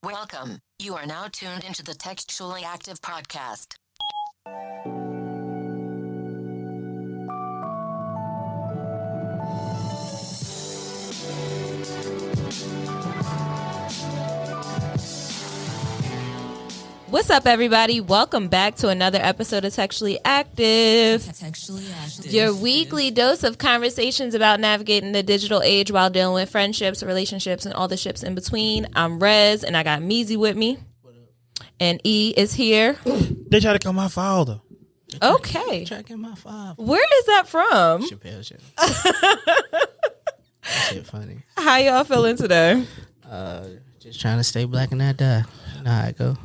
Welcome. You are now tuned into the Textually Active podcast. What's up, everybody? Welcome back to another episode of Textually Active. Your weekly dose of conversations about navigating the digital age while dealing with friendships, relationships, and all the ships in between. I'm Rez, and I got Meezy with me. And E is here. They try to kill my father. Okay. Try to kill my father. Where is that from? Chappelle show. That shit funny. How y'all feeling today? Just trying to stay black and not die. You know how I go.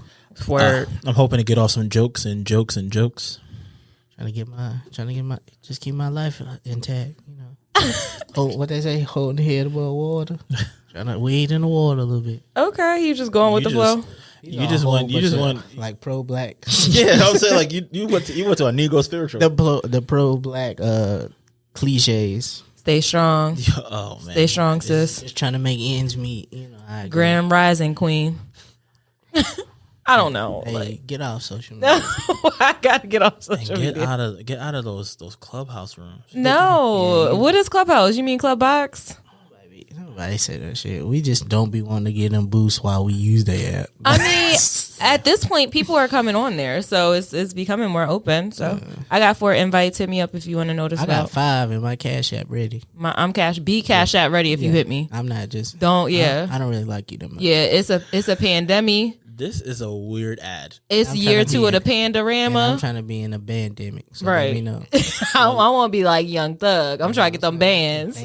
Word. I'm hoping to get off some jokes and jokes and jokes. Trying to get my, just keep my life intact. You know. Oh, what they say, holding the head above water. Trying to wade in the water a little bit. Okay, you just going with the flow. You just want like pro black. Yeah, I was saying like you went to a Negro spiritual. The pro black cliches. Stay strong. Oh man, Stay strong, sis. Just trying to make ends meet. You know, I agree. Grand Rising Queen. I don't know. Hey, like, get off social media. I gotta get off social get media. get out of those clubhouse rooms. No, what is Clubhouse? You mean Club Box? Nobody say that shit. We just don't be wanting to get them boosts while we use their app. I mean, at this point, people are coming on there, so it's becoming more open. So I got 4 invites. Hit me up if you want to know this. I got 5 in my Cash App ready. I'm Cash App ready if you hit me. I'm not just I don't really like you that much. Yeah, it's a pandemic. This is a weird ad. It's year 2 of the Pandorama. I'm trying to be in a pandemic. So right. Let me know. I want to be like Young Thug. I'm trying to get them bands.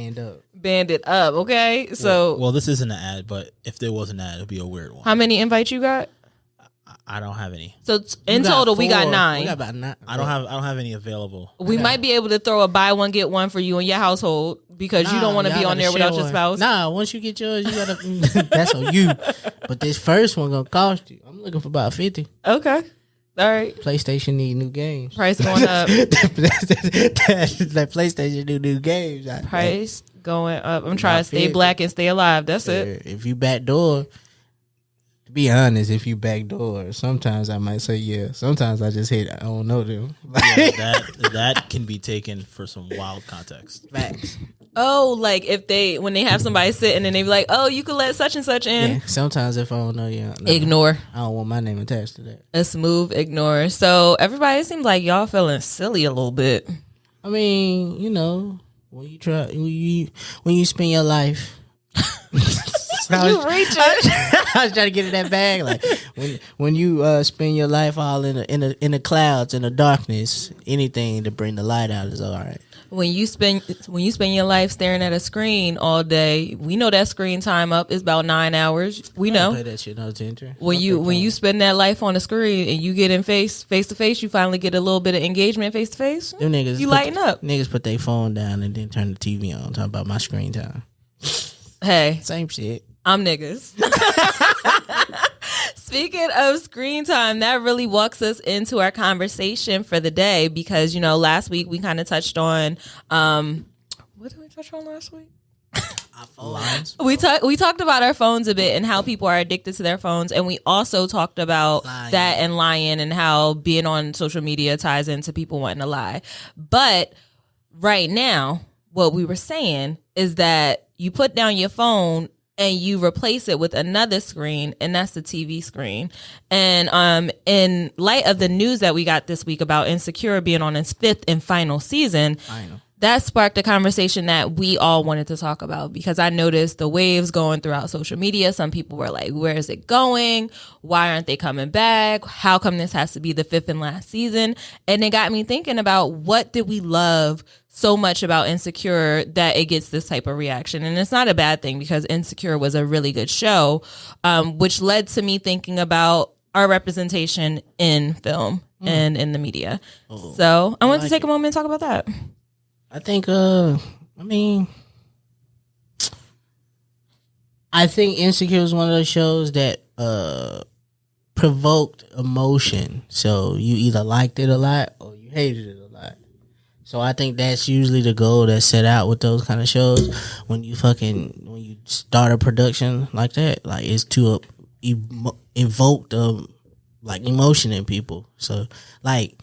Band it up, okay? So well, this isn't an ad, but if there was an ad, it'd be a weird one. How many invites you got? I don't have any. So in total, we got 9. We got about 9. I don't have any available. We might be able to throw a buy one get one for you in your household because you don't want to be on there without your spouse. Nah, once you get yours, you gotta. That's on you. But this first one gonna cost you. I'm looking for about 50. Okay. All right. PlayStation need new games. Price going up. That PlayStation need new games. Price going up. I'm trying to stay black and stay alive. That's it. If you backdoor, to be honest, if you backdoor, sometimes I might say yeah. Sometimes I just hate. I don't know them. Yeah, that can be taken for some wild context. Facts. Oh, like when they have somebody sitting and they be like, oh, you could let such and such in. Yeah, sometimes if I don't know you, ignore. I don't want my name attached to that. A smooth ignore. So everybody seems like y'all feeling silly a little bit. I mean, you know, when you spend your life. You reaching? I was trying to get in that bag. Like when you spend your life all in the clouds, in the darkness, anything to bring the light out is all right. When you spend your life staring at a screen all day, we know that screen time up is about 9 hours. We know. Pay that shit no attention. When you spend that life on the screen and you get in face to face, you finally get a little bit of engagement face to face. Them niggas, you lighten up. Niggas put their phone down and then turn the TV on. Talking about my screen time. Hey, same shit. I'm niggas. Speaking of screen time, that really walks us into our conversation for the day because, you know, last week we kind of touched on, what did we touch on last week? Our phones. We talked about our phones a bit and how people are addicted to their phones. And we also talked about that and lying and how being on social media ties into people wanting to lie. But right now, what we were saying is that you put down your phone and you replace it with another screen, and that's the TV screen. And in light of the news that we got this week about Insecure being on its 5th and final season, that sparked a conversation that we all wanted to talk about because I noticed the waves going throughout social media. Some people were like, where is it going? Why aren't they coming back? How come this has to be the 5th and last season? And it got me thinking about what did we love so much about Insecure that it gets this type of reaction. And it's not a bad thing because Insecure was a really good show, which led to me thinking about our representation in film and in the media. So I wanted to take a moment and talk about that. I think, I think Insecure is one of those shows that provoked emotion. So you either liked it a lot or you hated it a lot. So I think that's usually the goal that's set out with those kind of shows. When you start a production like that, like it's to evoked like emotion in people. So like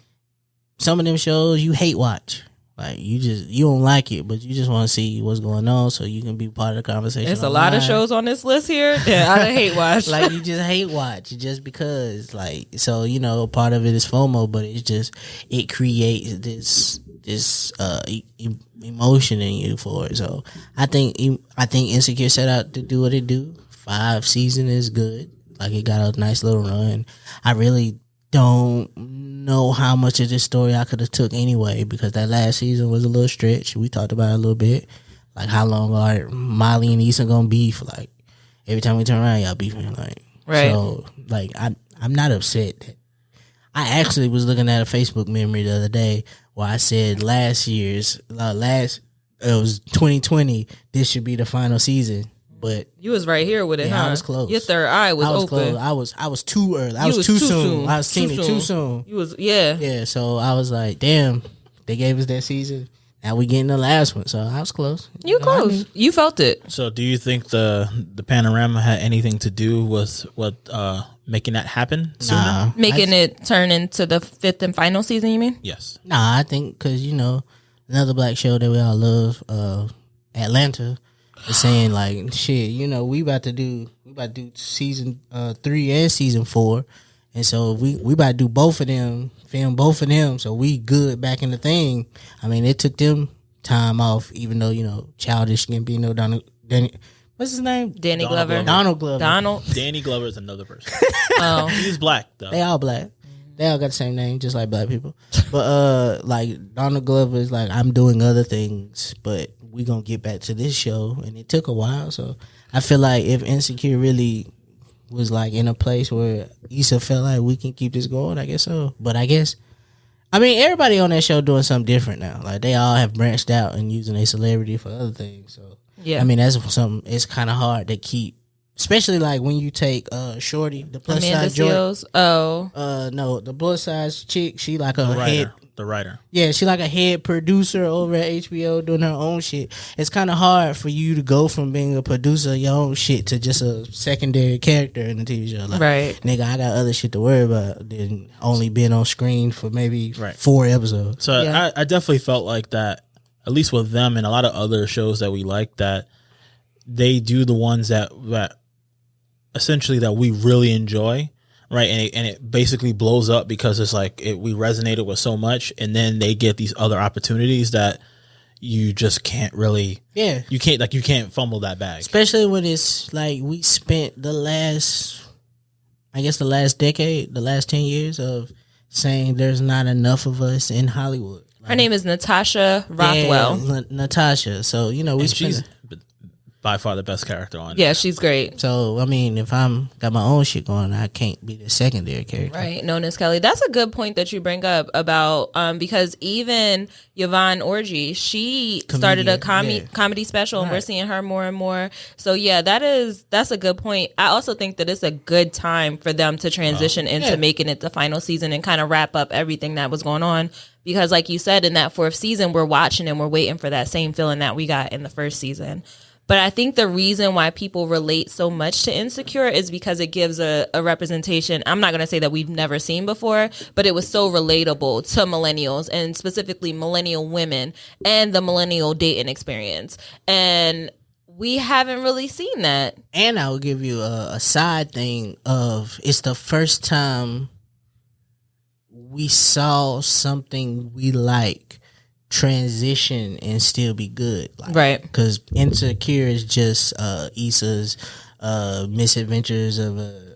some of them shows you hate watch. Like you don't like it, but you just want to see what's going on so you can be part of the conversation. There's a lot of shows on this list here that I hate watch. Like you just hate watch just because, like, so part of it is FOMO, but it creates this emotion in you for it. So I think Insecure set out to do what it do. 5 seasons is good. Like it got a nice little run. I really don't know how much of this story I could have took anyway, because that last season was a little stretch. We talked about it a little bit. Like how long are Molly and Issa gonna beef? Like every time we turn around, y'all beefing. Like right. So like I'm not upset. I actually was looking at a Facebook memory the other day where I said it was 2020. This should be the final season. But you was right here with it, huh? I was close. Your third eye was open. Close. I was too early. I was too soon. I was seeing it too soon. You was yeah. So I was like, damn, they gave us that season. Now we getting the last one. So I was close. You close. I mean? You felt it. So do you think the panorama had anything to do with what making that happen sooner? Nah, making it turn into the 5th and final season? You mean? Yes. Nah, I think because another black show that we all love, Atlanta. Saying like shit, we about to do season 3 and season 4, and so we about to do both of them, film both of them, so we good back in the thing. I mean, it took them time off, even though Childish Gambino, what's his name? Danny Glover. Donald Glover. Danny Glover is another person. Oh, he's black though. They all black. They all got the same name, just like black people. But like Donald Glover is like, I'm doing other things, but we gonna get back to this show, and it took a while. So I feel like if Insecure really was like in a place where Issa felt like we can keep this going, I guess so. But everybody on that show doing something different now. Like they all have branched out and using their celebrity for other things. So yeah, that's something. It's kind of hard to keep. Especially like when you take Shorty, the plus Amanda size joint. Seals. Oh, no, the plus size chick. She like the writer. Yeah, she like a head producer over at HBO doing her own shit. It's kind of hard for you to go from being a producer of your own shit to just a secondary character in the TV show. Like, right, nigga, I got other shit to worry about than only being on screen for maybe 4 episodes. So yeah. I definitely felt like that, at least with them and a lot of other shows that we like, that they do the ones that essentially that we really enjoy, right? And it basically blows up because it's like we resonated with so much, and then they get these other opportunities that you just can't really, you can't fumble that bag. Especially when it's like we spent the last decade, the last 10 years of saying there's not enough of us in Hollywood. Her name is Natasha Rothwell. Yeah, Natasha. So she's by far the best character on it. Yeah, she's great. So, if I'm got my own shit going, I can't be the secondary character. Right, known as Kelly. That's a good point that you bring up about, because even Yvonne Orji, she started a comedy special, and we're seeing her more and more. So, yeah, that's a good point. I also think that it's a good time for them to transition into making it the final season and kind of wrap up everything that was going on. Because like you said, in that 4th season, we're watching and we're waiting for that same feeling that we got in the 1st season. But I think the reason why people relate so much to Insecure is because it gives a representation. I'm not going to say that we've never seen before, but it was so relatable to millennials, and specifically millennial women and the millennial dating experience. And we haven't really seen that. And I will give you a side thing of it's the first time we saw something we like transition and still be good, like, right? Because Insecure is just Issa's misadventures of a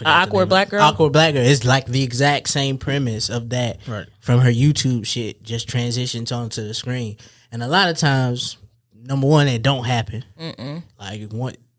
awkward black girl. It's like the exact same premise of that, right? From her YouTube shit, just transitions onto the screen. And a lot of times, number one, it don't happen. Like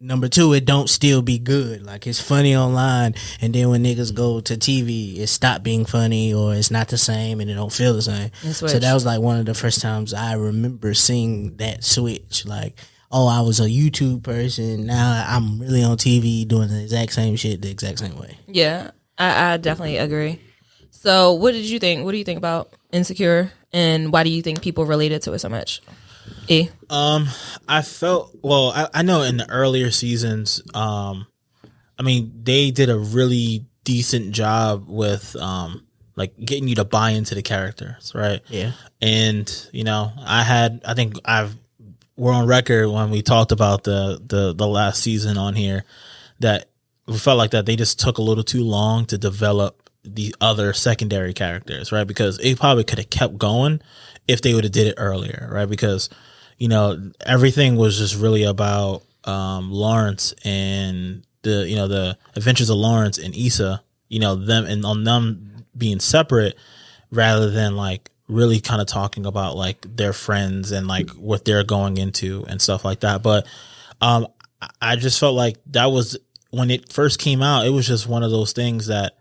number two, it don't still be good. Like it's funny online, and then when niggas go to TV, it stop being funny, or it's not the same, and it don't feel the same. So that was like one of the first times I remember seeing that switch. Like, oh, I was a YouTube person, now I'm really on TV doing the exact same shit the exact same way. Yeah, I definitely agree. So what did you think? What do you think about Insecure, and why do you think people related to it so much? I felt, I know in the earlier seasons, I mean, they did a really decent job with like getting you to buy into the characters, right? Yeah. And we're on record when we talked about the last season on here that we felt like that they just took a little too long to develop the other secondary characters, right? Because it probably could have kept going if they would have did it earlier, right? Because everything was just really about Lawrence and the adventures of Lawrence and Issa, them and on them being separate rather than like really kind of talking about like their friends and like what they're going into and stuff like that. But I just felt like that was when it first came out, it was just one of those things that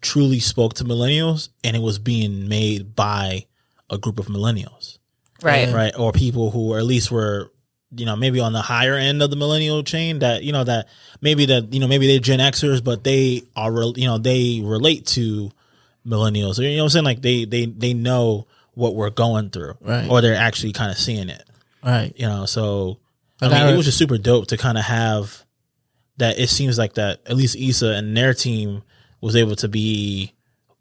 truly spoke to millennials, and it was being made by a group of millennials. Right. Or people who at least were, maybe on the higher end of the millennial chain that maybe they're Gen Xers, but they are, they relate to millennials. You know what I'm saying? Like they know what we're going through, right? Or they're actually kind of seeing it, right? So I mean, it was just super dope to kind of have that. It seems like that at least Issa and their team was able to be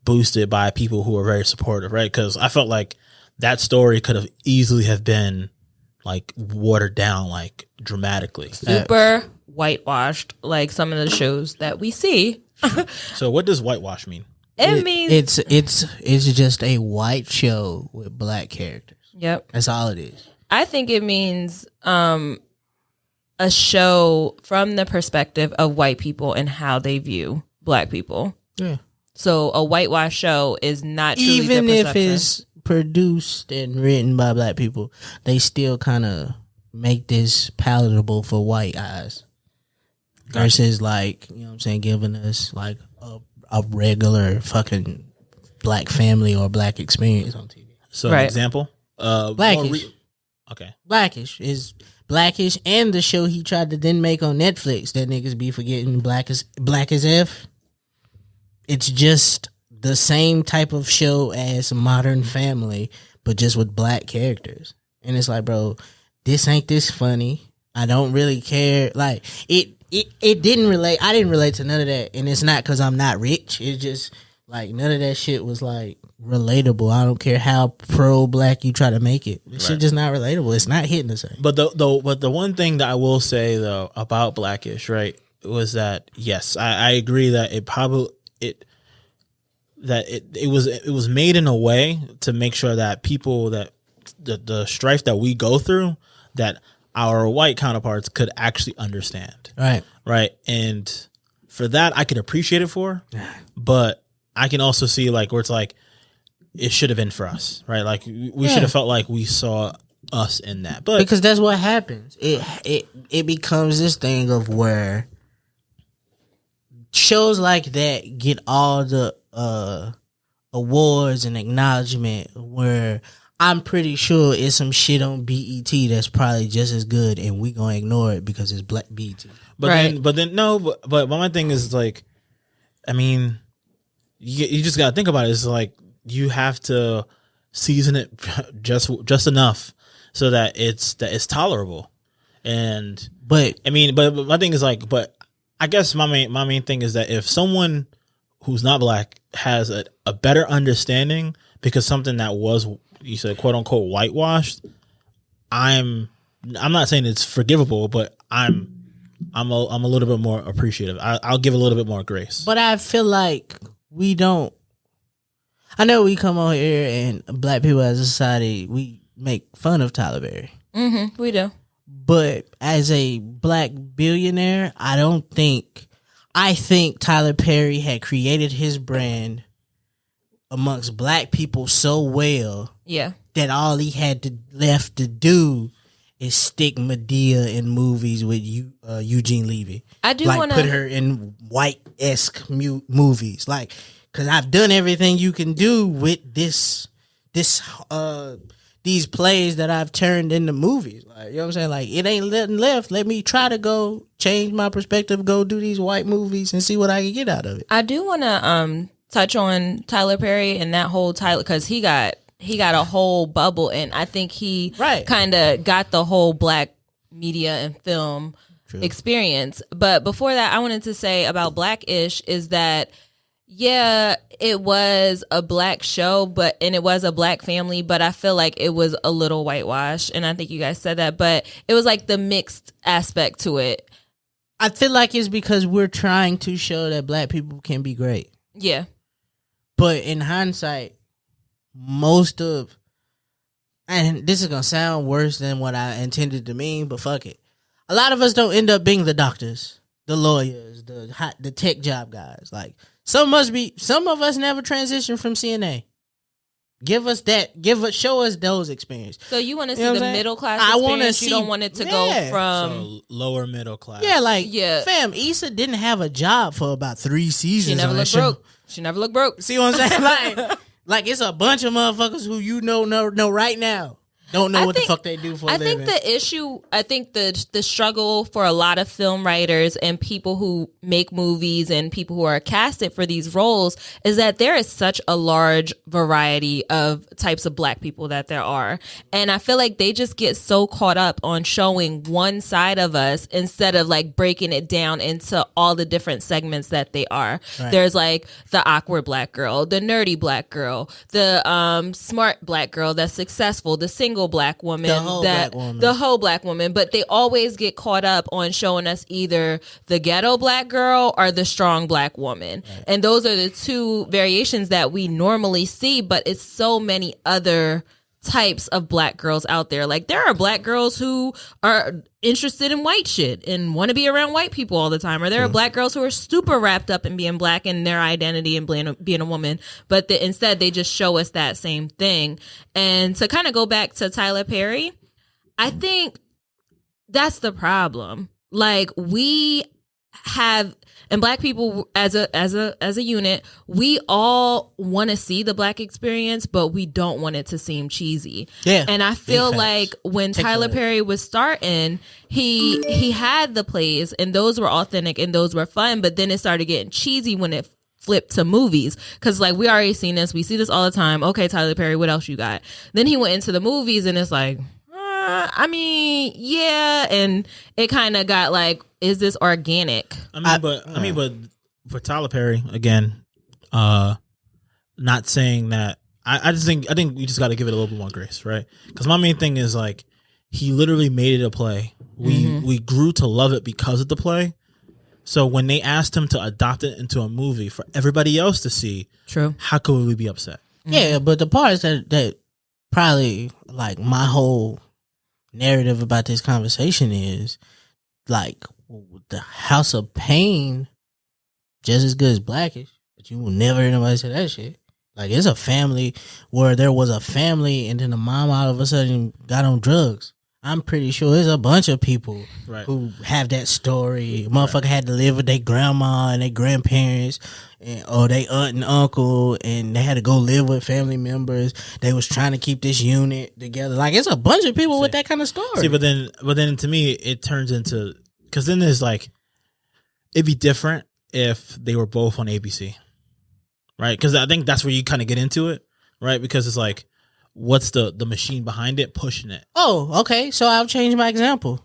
boosted by people who are very supportive, right? Because I felt like that story could have easily have been like watered down, like dramatically, super whitewashed, like some of the shows that we see. So what does whitewash mean? It means it's just a white show with black characters. Yep, that's all it is. I think it means a show from the perspective of white people and how they view black people. Yeah. So a whitewash show is not truly even their if it's produced and written by black people, they still kind of make this palatable for white eyes. Versus like, you know what I'm saying, giving us like a regular fucking black family or black experience on TV. So an example? Blackish. Okay. Blackish and the show he tried to then make on Netflix that niggas be forgetting, Black as F. It's just the same type of show as Modern Family, but just with black characters. And it's like, bro, this ain't this funny. I don't really care. Like it didn't relate. I didn't relate to none of that. And it's not because I'm not rich. It's just like none of that shit was like relatable. I don't care how pro black you try to make it. This shit just not relatable. It's not hitting the same. But the one thing that I will say though about Blackish, right, was that yes, I agree that it was made in a way to make sure that people that the strife that we go through, that our white counterparts could actually understand. Right. And for that, I could appreciate it but I can also see like where it's like, it should have been for us, right? Like we should have felt like we saw us in that, but because that's what happens. It becomes this thing of where shows like that get all the awards and acknowledgement, where I'm pretty sure it's some shit on BET that's probably just as good, and we gonna ignore it because it's black BET. But my thing is like, I mean, you just gotta think about it. It's like you have to season it just enough so that it's tolerable. But my thing is like, but I guess my main thing is that if someone who's not black has a better understanding because something that was, you said, quote unquote whitewashed, I'm not saying it's forgivable, but I'm a little bit more appreciative. I'll give a little bit more grace. But I feel like we don't. I know we come on here and black people as a society, we make fun of Tyler Perry. Mm-hmm, we do. But as a black billionaire, I think Tyler Perry had created his brand amongst black people so well that all he had left to do is stick Medea in movies with Eugene Levy. I do want to put her in white-esque movies, like, because I've done everything you can do with these plays that I've turned into movies. Like, you know what I'm saying? Like, it ain't nothing left. Let me try to go change my perspective, go do these white movies and see what I can get out of it. I do want to touch on Tyler Perry and that whole Tyler, because he got a whole bubble, and I think he kind of got the whole black media and film experience. But before that, I wanted to say about Blackish is that, yeah, it was a black show, and it was a black family, but I feel like it was a little whitewashed, and I think you guys said that, but it was like the mixed aspect to it. I feel like it's because we're trying to show that black people can be great. Yeah. But in hindsight, and this is going to sound worse than what I intended to mean, but fuck it. A lot of us don't end up being the doctors, the lawyers, the tech job guys. Like, some of us never transitioned from CNA. Show us those experiences. So you want to see the middle class experience? You don't want it to go from lower middle class. Yeah, fam, Issa didn't have a job for about 3 seasons. She never looked broke. See what I'm saying? Like it's a bunch of motherfuckers who know right now don't know what the fuck they do for a living. I think the struggle for a lot of film writers and people who make movies and people who are casted for these roles is that there is such a large variety of types of black people that there are. And I feel like they just get so caught up on showing one side of us instead of like breaking it down into all the different segments that they are. Right. There's like the awkward black girl, the nerdy black girl, the smart black girl that's successful, the single black woman, the whole black woman, but they always get caught up on showing us either the ghetto black girl or the strong black woman. Right. And those are the two variations that we normally see, but it's so many other types of black girls out there. Like there are black girls who are interested in white shit and want to be around white people all the time, or there are black girls who are super wrapped up in being black and their identity and being a woman, but instead they just show us that same thing. And to kind of go back to Tyler Perry, I think that's the problem. Like we have, and black people as a unit, we all want to see the black experience, but we don't want it to seem cheesy. Yeah. And I feel like when Tyler Perry was starting, he had the plays and those were authentic and those were fun, but then it started getting cheesy when it flipped to movies. Cause like we already seen this, we see this all the time. Okay, Tyler Perry, what else you got? Then he went into the movies and it's like, I mean, yeah, and it kind of got like, is this organic? I mean, but for Tyler Perry again, not saying that. I think we just got to give it a little bit more grace, right? Because my main thing is like he literally made it a play. We grew to love it because of the play. So when they asked him to adopt it into a movie for everybody else to see, how could we be upset? Yeah, but the part is that probably like my whole narrative about this conversation is like the House of Pain just as good as Blackish, but you will never hear nobody say that shit. Like it's a family where there was a family and then the mom all of a sudden got on drugs. I'm pretty sure there's a bunch of people who have that story. Motherfucker had to live with their grandma and their grandparents or their aunt and uncle, and they had to go live with family members. They was trying to keep this unit together. Like it's a bunch of people with that kind of story. See, but then to me it turns into, because then there's like, it'd be different if they were both on ABC, right? Because I think that's where you kind of get into it, right? Because it's like, what's the machine behind it pushing it? Oh, okay. So I'll change my example.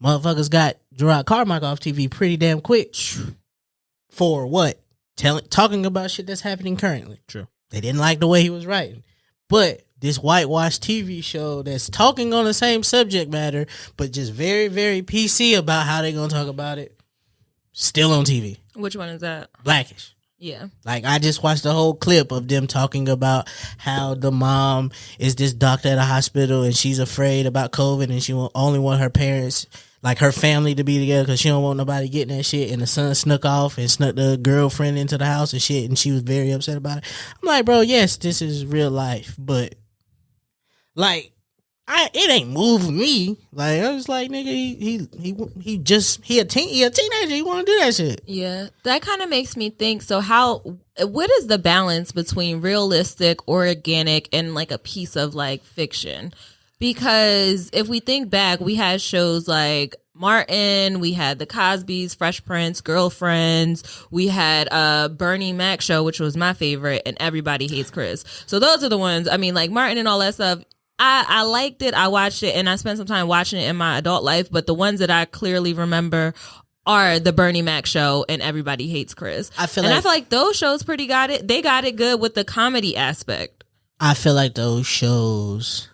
Motherfuckers got Gerard Carmichael off TV pretty damn quick. For what? Talking about shit that's happening currently. True. They didn't like the way he was writing. But this whitewashed TV show that's talking on the same subject matter, but just very, very PC about how they gonna talk about it, still on TV. Which one is that? Blackish. Yeah. Like I just watched the whole clip of them talking about how the mom is this doctor at a hospital and she's afraid about COVID and she only want her parents, like her family, to be together because she don't want nobody getting that shit. And the son snuck off and snuck the girlfriend into the house and shit, and she was very upset about it. I'm like, bro, yes, this is real life, but like it ain't moving me. Like I was like, nigga, he a teenager. He want to do that shit. Yeah, that kind of makes me think. So what is the balance between realistic, organic, and like a piece of like fiction? Because if we think back, we had shows like Martin, we had the Cosbys, Fresh Prince, Girlfriends, we had Bernie Mac show, which was my favorite, and Everybody Hates Chris. So those are the ones. I mean, like Martin and all that stuff. I liked it. I watched it, and I spent some time watching it in my adult life. But the ones that I clearly remember are the Bernie Mac show and Everybody Hates Chris. I feel like those shows they got it good with the comedy aspect. I feel like those shows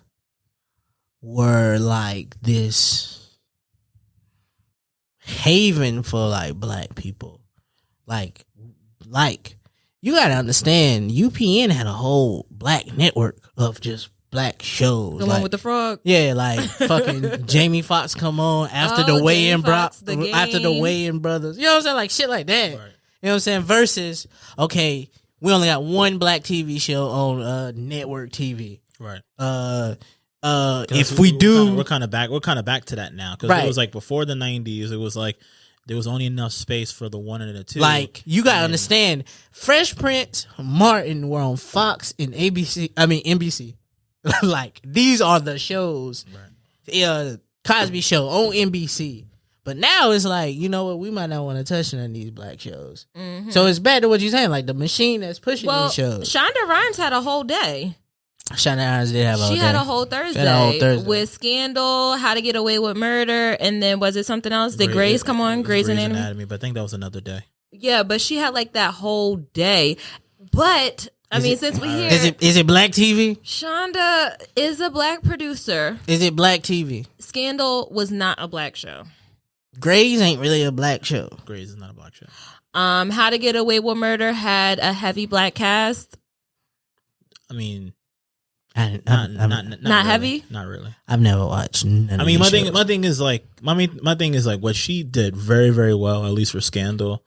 were like this haven for like black people. Like you gotta understand, UPN had a whole black network of just black shows. The one with the frog? Yeah, like fucking Jamie Foxx come on after the weigh-in brothers. You know what I'm saying? Like shit like that. Right. You know what I'm saying? Versus, okay, we only got one black TV show on network TV. Right. If we do, we're kind of back to that now, because it was like before the 90s. It was like there was only enough space for the one and the two. Like, you gotta understand, Fresh Prince, Martin were on Fox and NBC. Like, these are the shows. Right. Cosby Show on NBC. But now it's like, you know what, we might not want to touch on these black shows. Mm-hmm. So it's back to what you're saying, like the machine that's pushing these shows. Shonda Rhimes had a whole day. Shonda Rhimes did have a whole day. She had a whole Thursday with Scandal, How to Get Away with Murder, and then was it something else? Did Grey's come on? Grey's Anatomy? But I think that was another day. Yeah, but she had like that whole day. But since we here, is it black TV? Shonda is a black producer. Is it black TV? Scandal was not a black show. Grey's ain't really a black show. Grey's is not a black show. How to Get Away with Murder had a heavy black cast. I mean, not really. heavy. Not really. I've never watched. I mean, my thing is like what she did very, very well, at least for Scandal,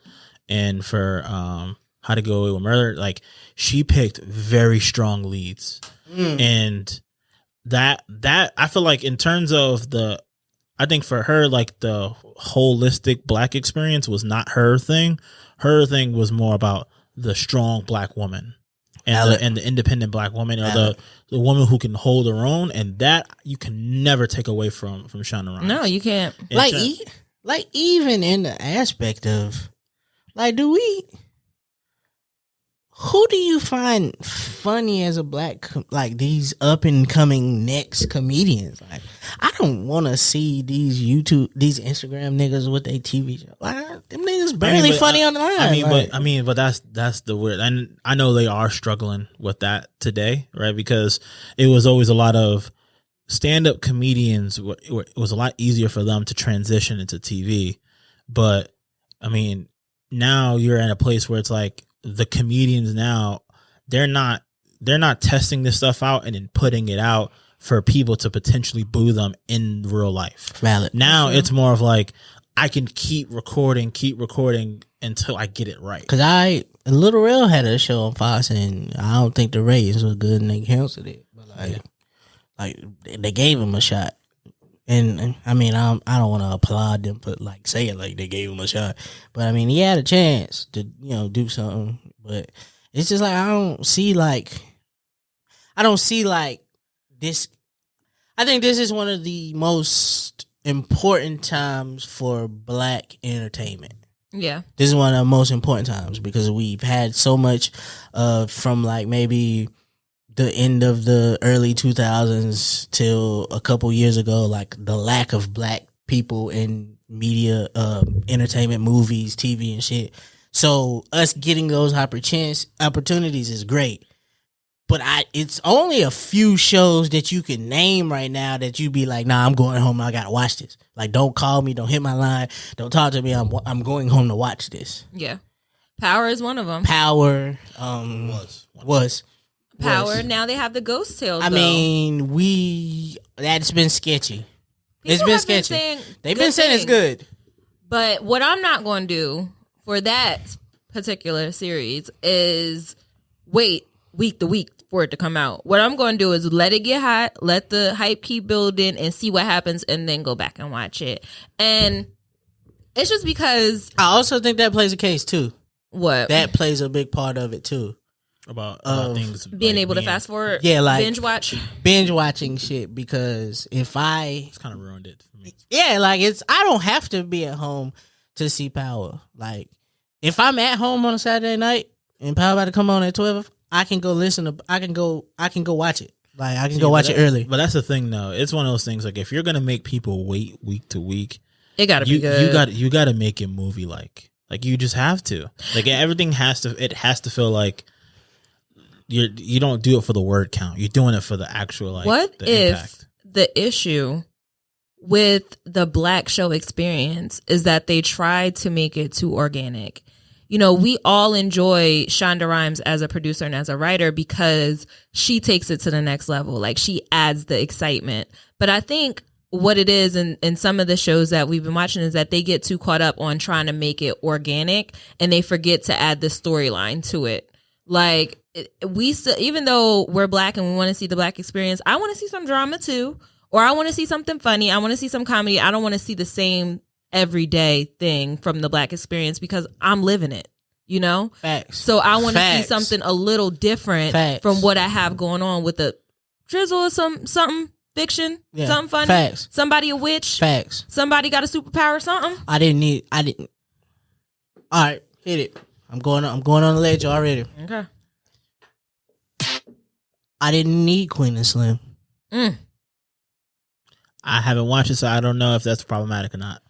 and for How to Get Away with Murder. Like, she picked very strong leads, and that I feel like in terms of I think for her, like, the holistic black experience was not her thing. Her thing was more about the strong black woman and the independent black woman, or the woman who can hold her own, and that you can never take away from Shonda Rhimes. No, you can't. Like even in the aspect of, like, who do you find funny as a black, like these up and coming next comedians? Like, I don't want to see these Instagram niggas with their TV show. Like, them niggas barely funny on the line. But that's the weird. And I know they are struggling with that today, right? Because it was always a lot of stand-up comedians. It was a lot easier for them to transition into TV. But I mean, now you're in a place where it's like, the comedians now, they're not testing this stuff out and then putting it out for people to potentially boo them in real life. Valid. Now it's more of like, I can keep recording until I get it right. Cause Little Real had a show on Fox, and I don't think the ratings were good, and they canceled it. But like they gave him a shot. And I mean, I don't want to applaud them for like saying like they gave him a shot, but I mean, he had a chance to, do something. But it's just like I don't see like this. I think this is one of the most important times for black entertainment. Yeah, this is one of the most important times because we've had so much from like maybe the end of the early 2000s till a couple years ago, like the lack of black people in media, entertainment, movies, TV and shit. So us getting those opportunities is great. But it's only a few shows that you can name right now that you be like, nah, I'm going home. I gotta watch this. Like, don't call me. Don't hit my line. Don't talk to me. I'm going home to watch this. Yeah. Power is one of them. Power was. Power. Now they have the Ghost Tales. I mean, that's been sketchy. It's been sketchy. They've been saying it's good. But what I'm not going to do for that particular series is wait week to week for it to come out. What I'm going to do is let it get hot, let the hype keep building, and see what happens, and then go back and watch it. And it's just because I also think that plays a case too. What? That plays a big part of it too. About things being able to fast forward, like binge watching shit. Because it's kind of ruined it for me. Yeah, like I don't have to be at home to see Power. Like, if I'm at home on a Saturday night and Power about to come on at 12, I can go watch it. Like I can go watch it early. But that's the thing, though. It's one of those things. Like if you're gonna make people wait week to week, it gotta be good. You gotta make it movie like. Like you just have to. Like everything has to feel like you don't do it for the word count. You're doing it for the actual like. What the if impact. The issue with the Black show experience is that they tried to make it too organic? You know, we all enjoy Shonda Rhimes as a producer and as a writer because she takes it to the next level. Like she adds the excitement. But I think what it is in some of the shows that we've been watching is that they get too caught up on trying to make it organic and they forget to add the storyline to it. Like we still, even though we're Black and we want to see the Black experience, I want to see some drama too, or I want to see something funny. I want to see some comedy. I don't want to see the same everyday thing from the Black experience because I'm living it, you know? Facts. So I want to see something a little different from what I have going on with the drizzle or something fiction, something funny. Facts. Somebody a witch. Facts. Somebody got a superpower or something. I didn't. All right, hit it. I'm going on the ledge already. Okay. I didn't need Queen and Slim. Mm. I haven't watched it, so I don't know if that's problematic or not.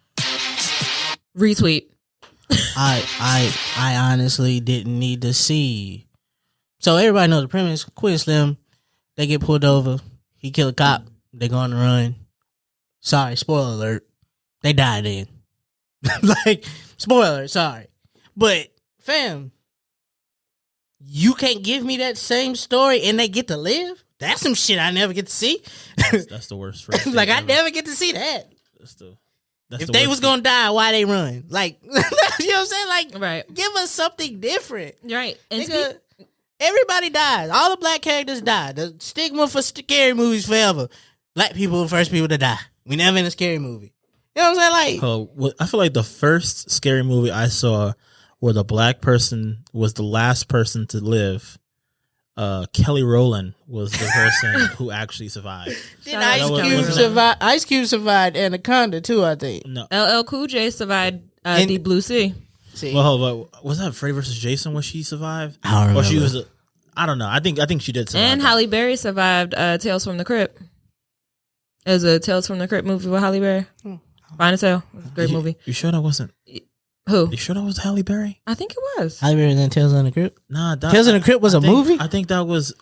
Retweet. I honestly didn't need to see. So everybody knows the premise. Queen and Slim, they get pulled over. He kill a cop. They go on the run. Sorry, spoiler alert. They die then. Like, spoiler alert, sorry. But, fam, you can't give me that same story and they get to live? That's some shit I never get to see. That's the worst phrase. Like, I never get to see that. That's if they was going to die, why they run? Like, you know what I'm saying? Like, right. Give us something different. Right. And nigga, everybody dies. All the Black characters die. The stigma for scary movies forever. Black people are the first people to die. We never in a scary movie. You know what I'm saying? Like, I feel like the first scary movie I saw where the Black person was the last person to live, Kelly Rowland was the person who actually survived. Did Ice Cube survive? Ice Cube survived Anaconda too, I think. No, LL Cool J survived Deep Blue Sea. Well, was that Freddy vs. Jason when she survived? I don't remember. Or she was. I don't know. I think she did survive. And Halle Berry survived Tales from the Crypt. It was a Tales from the Crypt movie with Halle Berry. Fine as hell. It was a great movie. You sure that wasn't? Who? You sure that was Halle Berry? I think it was. Halle Berry was in Tales from the Crypt? Nah, Tales from the Crypt was a movie? I think that was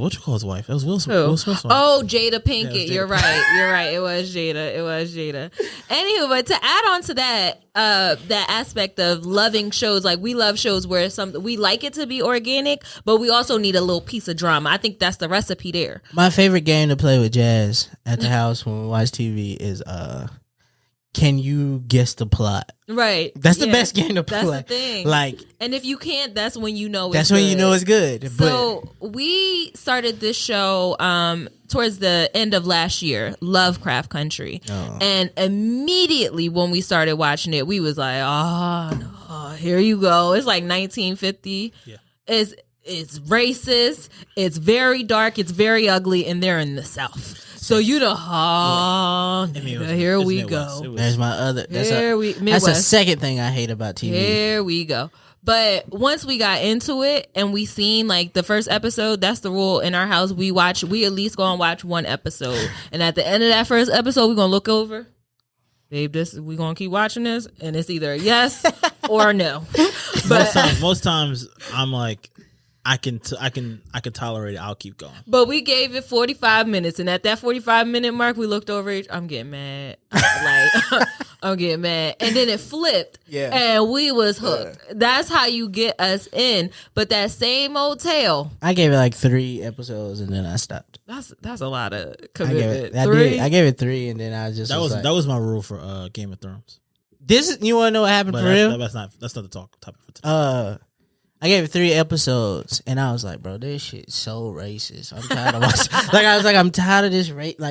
what you call his wife. That was Will Smith's wife. Oh, Jada Pinkett. Yeah, You're right. It was Jada. Anywho, but to add on to that, that aspect of loving shows, like we love shows where we like it to be organic, but we also need a little piece of drama. I think that's the recipe there. My favorite game to play with Jazz at the house when we watch TV is can you guess the plot? Right. That's the best game to play. That's the thing. Like, and if you can't, that's when you know it's good. You know it's good. So we started this show towards the end of last year, Lovecraft Country. Oh. And immediately when we started watching it, we was like, oh, no, here you go. It's like 1950. Yeah. It's racist. It's very dark. It's very ugly. And they're in the South. So here we go. There's my other. That's the second thing I hate about TV. Here we go. But once we got into it and we seen like the first episode, that's the rule in our house. We at least go and watch one episode. And at the end of that first episode, we're gonna look over. Babe, we gonna keep watching this, and it's either a yes or a no. But most times I'm like, I can tolerate it. I'll keep going. But we gave it 45 minutes, and at that 45-minute mark, we looked over. I'm getting mad. I'm getting mad, and then it flipped. Yeah, and we was hooked. That's how you get us in. But that same old tale. I gave it like 3 episodes, and then I stopped. That's a lot of commitment. I gave it 3, and then I just that was my rule for Game of Thrones. You want to know what happened for real? That's not the topic for today. I gave it 3 episodes, and I was like, "Bro, this shit's so racist. I'm tired of watching." I'm tired of this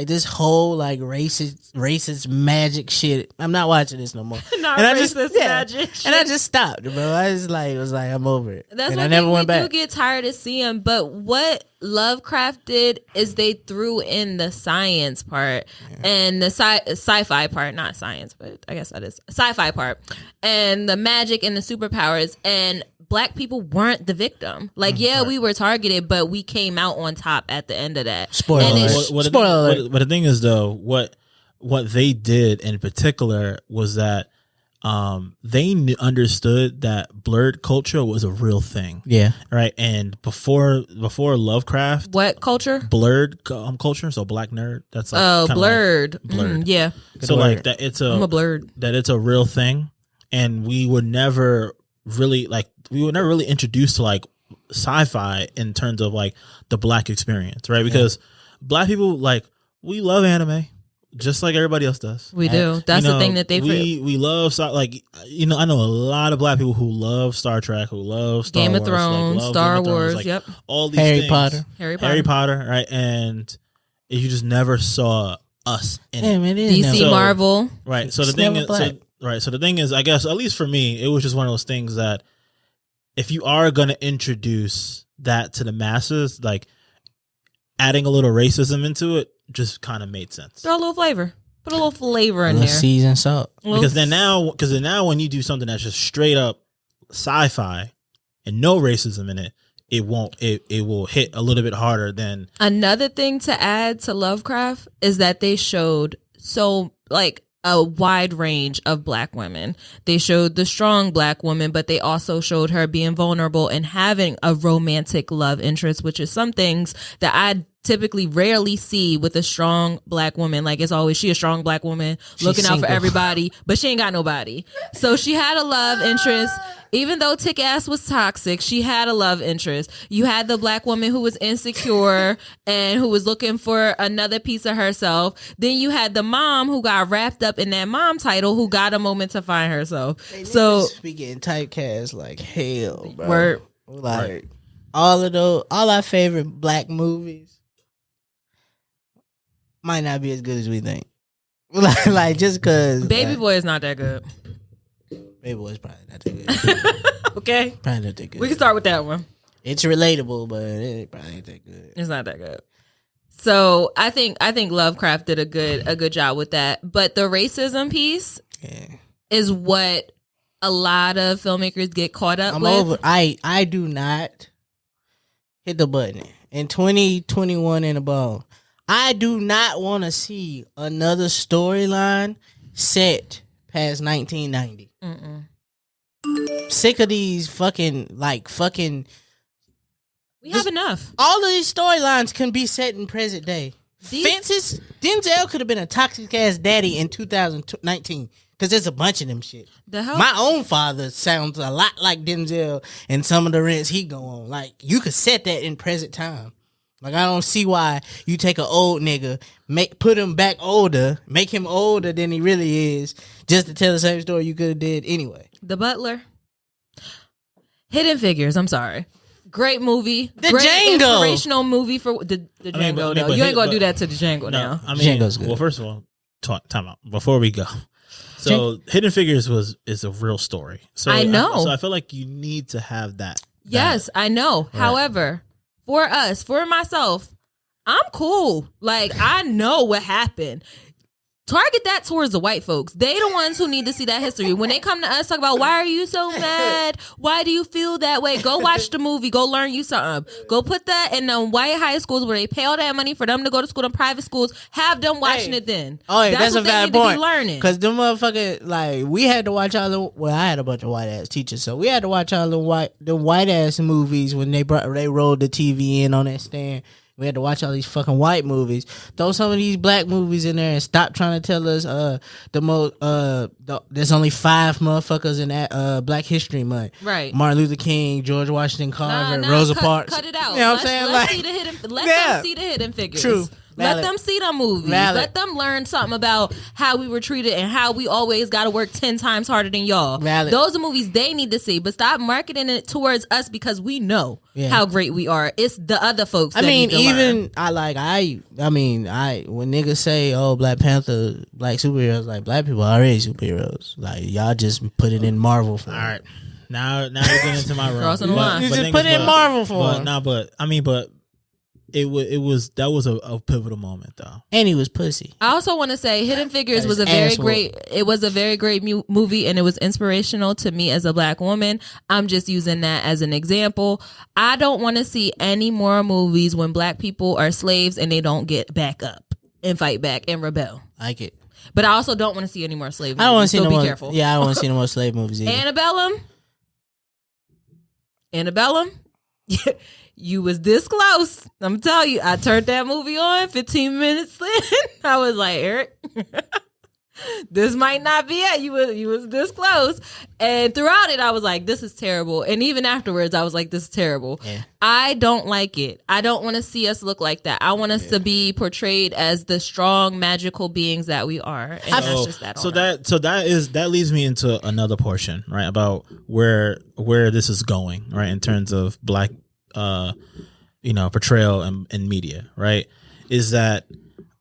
this whole like racist magic shit. I'm not watching this no more. Magic. And I just stopped, bro. I just was like, I'm over it. That's and what I never went back. Do get tired of seeing, but what Lovecraft did is they threw in the science part and the sci-fi part, not science, but I guess that is sci-fi part, and the magic and the superpowers. And black people weren't the victim. Like, we were targeted, but we came out on top at the end of that. Spoiler alert. But the thing is, though, what they did in particular was that they understood that blurred culture was a real thing. Yeah. Right. And before Lovecraft, what culture? Blurred culture. So black nerd. That's like blurred. Like blurred. Yeah. So like that, I'm a blurred. That it's a real thing, and we were never really introduced to like sci-fi in terms of like the black experience, right? Because black people, like, we love anime. Just like everybody else does. We do. That's the thing that we love. Like, I know a lot of black people who love Star Trek, who love Star Game Wars, of Thrones, like, Star Wars, like, all these Harry things. Harry Potter, right? And you just never saw us in it. Man, DC, Marvel, right? So the thing is, I guess at least for me, it was just one of those things that if you are going to introduce that to the masses, like adding a little racism into it just kind of made sense. Throw a little flavor. Put a little flavor in there. Seasoned salt. Because then now when you do something that's just straight up sci-fi and no racism in it, it will hit a little bit harder than. Another thing to add to Lovecraft is that they showed a wide range of black women. They showed the strong black woman, but they also showed her being vulnerable and having a romantic love interest, which is some things that I typically rarely see with a strong black woman. Like, it's always she a strong black woman looking out for everybody, but she ain't got nobody. So she had a love interest. Even though Tick Ass was toxic, she had a love interest. You had the black woman who was insecure and who was looking for another piece of herself. Then you had the mom who got wrapped up in that mom title, who got a moment to find herself. So we getting typecast like hell, bro. Word. Like all our favorite black movies might not be as good as we think. like just because Baby Boy is not that good. Baby Boy is probably not that good. Okay, probably not that good. We can start with that one. It's relatable, but it probably ain't that good. It's not that good. So I think Lovecraft did a good job with that. But the racism piece is what a lot of filmmakers get caught up with. Over. I do not hit the button in 2021 and above. I do not want to see another storyline set past 1990. Sick of these fucking. We have enough. All of these storylines can be set in present day. Fences. Denzel could have been a toxic ass daddy in 2019 because there's a bunch of them shit. My own father sounds a lot like Denzel and some of the rants he go on. Like, you could set that in present time. Like, I don't see why you take an old nigga, put him back older, make him older than he really is, just to tell the same story you could have did anyway. The Butler. Hidden Figures. I'm sorry. Great movie. The Great Django. Inspirational movie for the Django. Though. You ain't gonna do that to the Django now. I mean, Django's good. Well, first of all, time out before we go. So, Hidden Figures is a real story. So I know. So I feel like you need to have that. Yes, I know. Right. However, for myself, I'm cool. Like, I know what happened. Target that towards the white folks. They the ones who need to see that history. When they come to us, talk about, why are you so mad? Why do you feel that way? Go watch the movie. Go learn you something. Go put that in them white high schools where they pay all that money for them to go to school, them private schools. Have them watching it then. Oh, yeah, that's a valid point. Learning. Because them motherfuckers, like, we had to watch all the, well, I had a bunch of white ass teachers, so we had to watch all the white ass movies when they rolled the TV in on that stand. We had to watch all these fucking white movies. Throw some of these black movies in there and stop trying to tell us there's only 5 motherfuckers in that Black History Month. Right. Martin Luther King, George Washington Carver, Rosa Parks. Cut it out. You know what I'm saying? Let them see the hidden figures. True. Let them see them movies. Let them learn something about how we were treated and how we always got to work 10 times harder than y'all. Those are movies they need to see, but stop marketing it towards us because we know how great we are. It's the other folks. I mean, even when niggas say, "Oh, Black Panther, black superheroes," like, black people are already superheroes. Like, y'all just put it in Marvel form. All right, now you're getting into my room. Crossing the line. You just put it in Marvel form. But it was that was a pivotal moment though. And he was pussy. I also want to say Hidden Figures was a very great movie, and it was inspirational to me as a Black woman. I'm just using that as an example. I don't want to see any more movies when Black people are slaves and they don't get back up and fight back and rebel. Like it. But I also don't want to see any more slave movies. I don't want to see no more. Careful. Yeah, I don't want to see no more slave movies either. Antebellum. You was this close. I'm telling you, I turned that movie on 15 minutes in. I was like, Eric, this might not be it. You was this close. And throughout it, I was like, this is terrible. And even afterwards, I was like, this is terrible. Yeah. I don't like it. I don't want to see us look like that. I want us to be portrayed as the strong, magical beings that we are. And that's just that. That leads me into another portion, right? About where this is going, right? In terms of Black portrayal in media, right? Is that